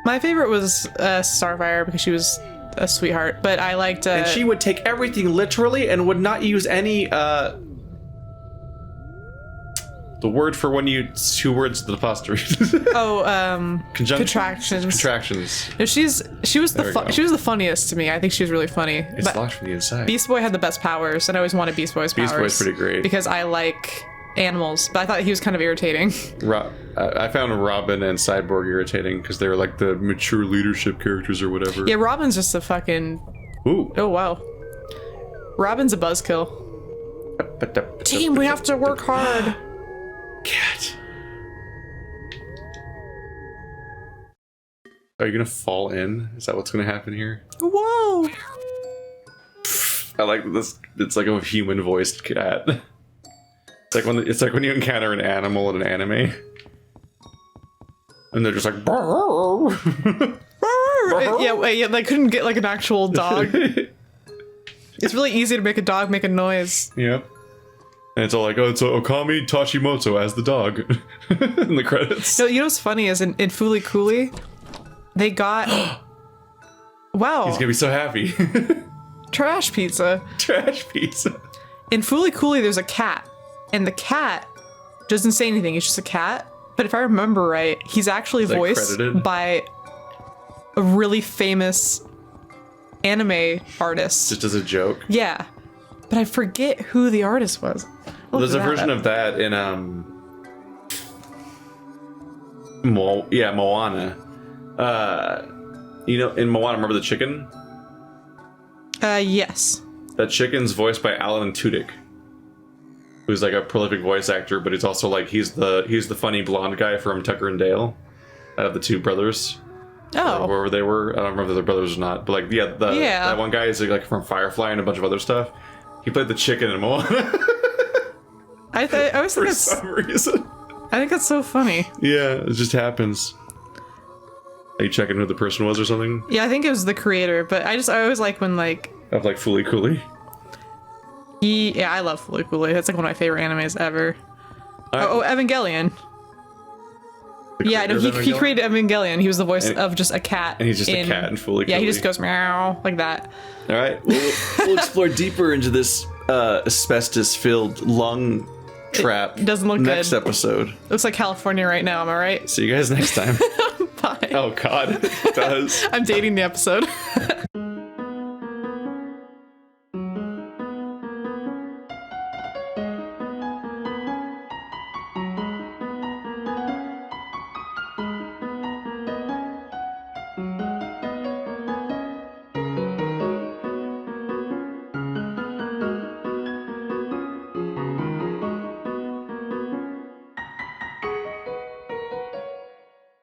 Speaker 1: My favorite was Starfire because she was a sweetheart. But I liked.
Speaker 2: And she would take everything literally and would not use any. The word for when you 2 words with apostrophe.
Speaker 1: Contractions.
Speaker 2: Contractions.
Speaker 1: No, she was the funniest to me. I think she was really funny.
Speaker 2: It's locked from the inside.
Speaker 1: Beast Boy had the best powers, and I always wanted Beast Boy's powers.
Speaker 2: Beast Boy's pretty great
Speaker 1: because I like animals, but I thought he was kind of irritating.
Speaker 2: I found Robin and Cyborg irritating because they were like the mature leadership characters or whatever.
Speaker 1: Yeah, Robin's just a fucking.
Speaker 2: Ooh.
Speaker 1: Oh wow. Robin's a buzzkill. Team, we have to work hard.
Speaker 2: Cat. Are you gonna fall in? Is that what's gonna happen here?
Speaker 1: Whoa!
Speaker 2: I like this. It's like a human-voiced cat. It's like when you encounter an animal in an anime, and they're just like.
Speaker 1: Yeah. They couldn't get like an actual dog. It's really easy to make a dog make a noise.
Speaker 2: Yep. And it's all like, oh, it's Okami Tachimoto as the dog in the credits.
Speaker 1: No, you know what's funny is in Fooly Cooly, they got. Wow.
Speaker 2: He's gonna be so happy.
Speaker 1: Trash pizza.
Speaker 2: Trash pizza.
Speaker 1: In Fooly Cooly, there's a cat, and the cat doesn't say anything. It's just a cat. But if I remember right, he's actually voiced by a really famous anime artist.
Speaker 2: Just as a joke.
Speaker 1: Yeah, but I forget who the artist was.
Speaker 2: Well, there's a version of that in Moana. You know, in Moana, remember the chicken?
Speaker 1: Yes.
Speaker 2: That chicken's voiced by Alan Tudyk, who's like a prolific voice actor, but he's also like he's the funny blonde guy from Tucker and Dale, out of the 2 brothers.
Speaker 1: Oh.
Speaker 2: Or wherever they were. I don't remember if they're brothers or not, but like that one guy is like from Firefly and a bunch of other stuff. He played the chicken in Moana.
Speaker 1: I always think that's,
Speaker 2: for some reason.
Speaker 1: I think that's so funny.
Speaker 2: Yeah, it just happens. Are you checking who the person was or something?
Speaker 1: Yeah, I think it was the creator, but I always like when like...
Speaker 2: Of like Fooly Cooly?
Speaker 1: Yeah, I love Fooly Cooly. That's like one of my favorite animes ever. Evangelion. Yeah, no, he created Evangelion. He was the voice of just a cat.
Speaker 2: And he's just a cat in Fooly Cooly.
Speaker 1: Yeah, he just goes meow like that.
Speaker 2: All right, we'll explore deeper into this asbestos-filled lung trap.
Speaker 1: It doesn't look
Speaker 2: next
Speaker 1: good.
Speaker 2: Episode.
Speaker 1: Looks like California right now. Am I right?
Speaker 2: See you guys next time.
Speaker 1: Bye.
Speaker 2: Oh God, it does.
Speaker 1: I'm dating the episode.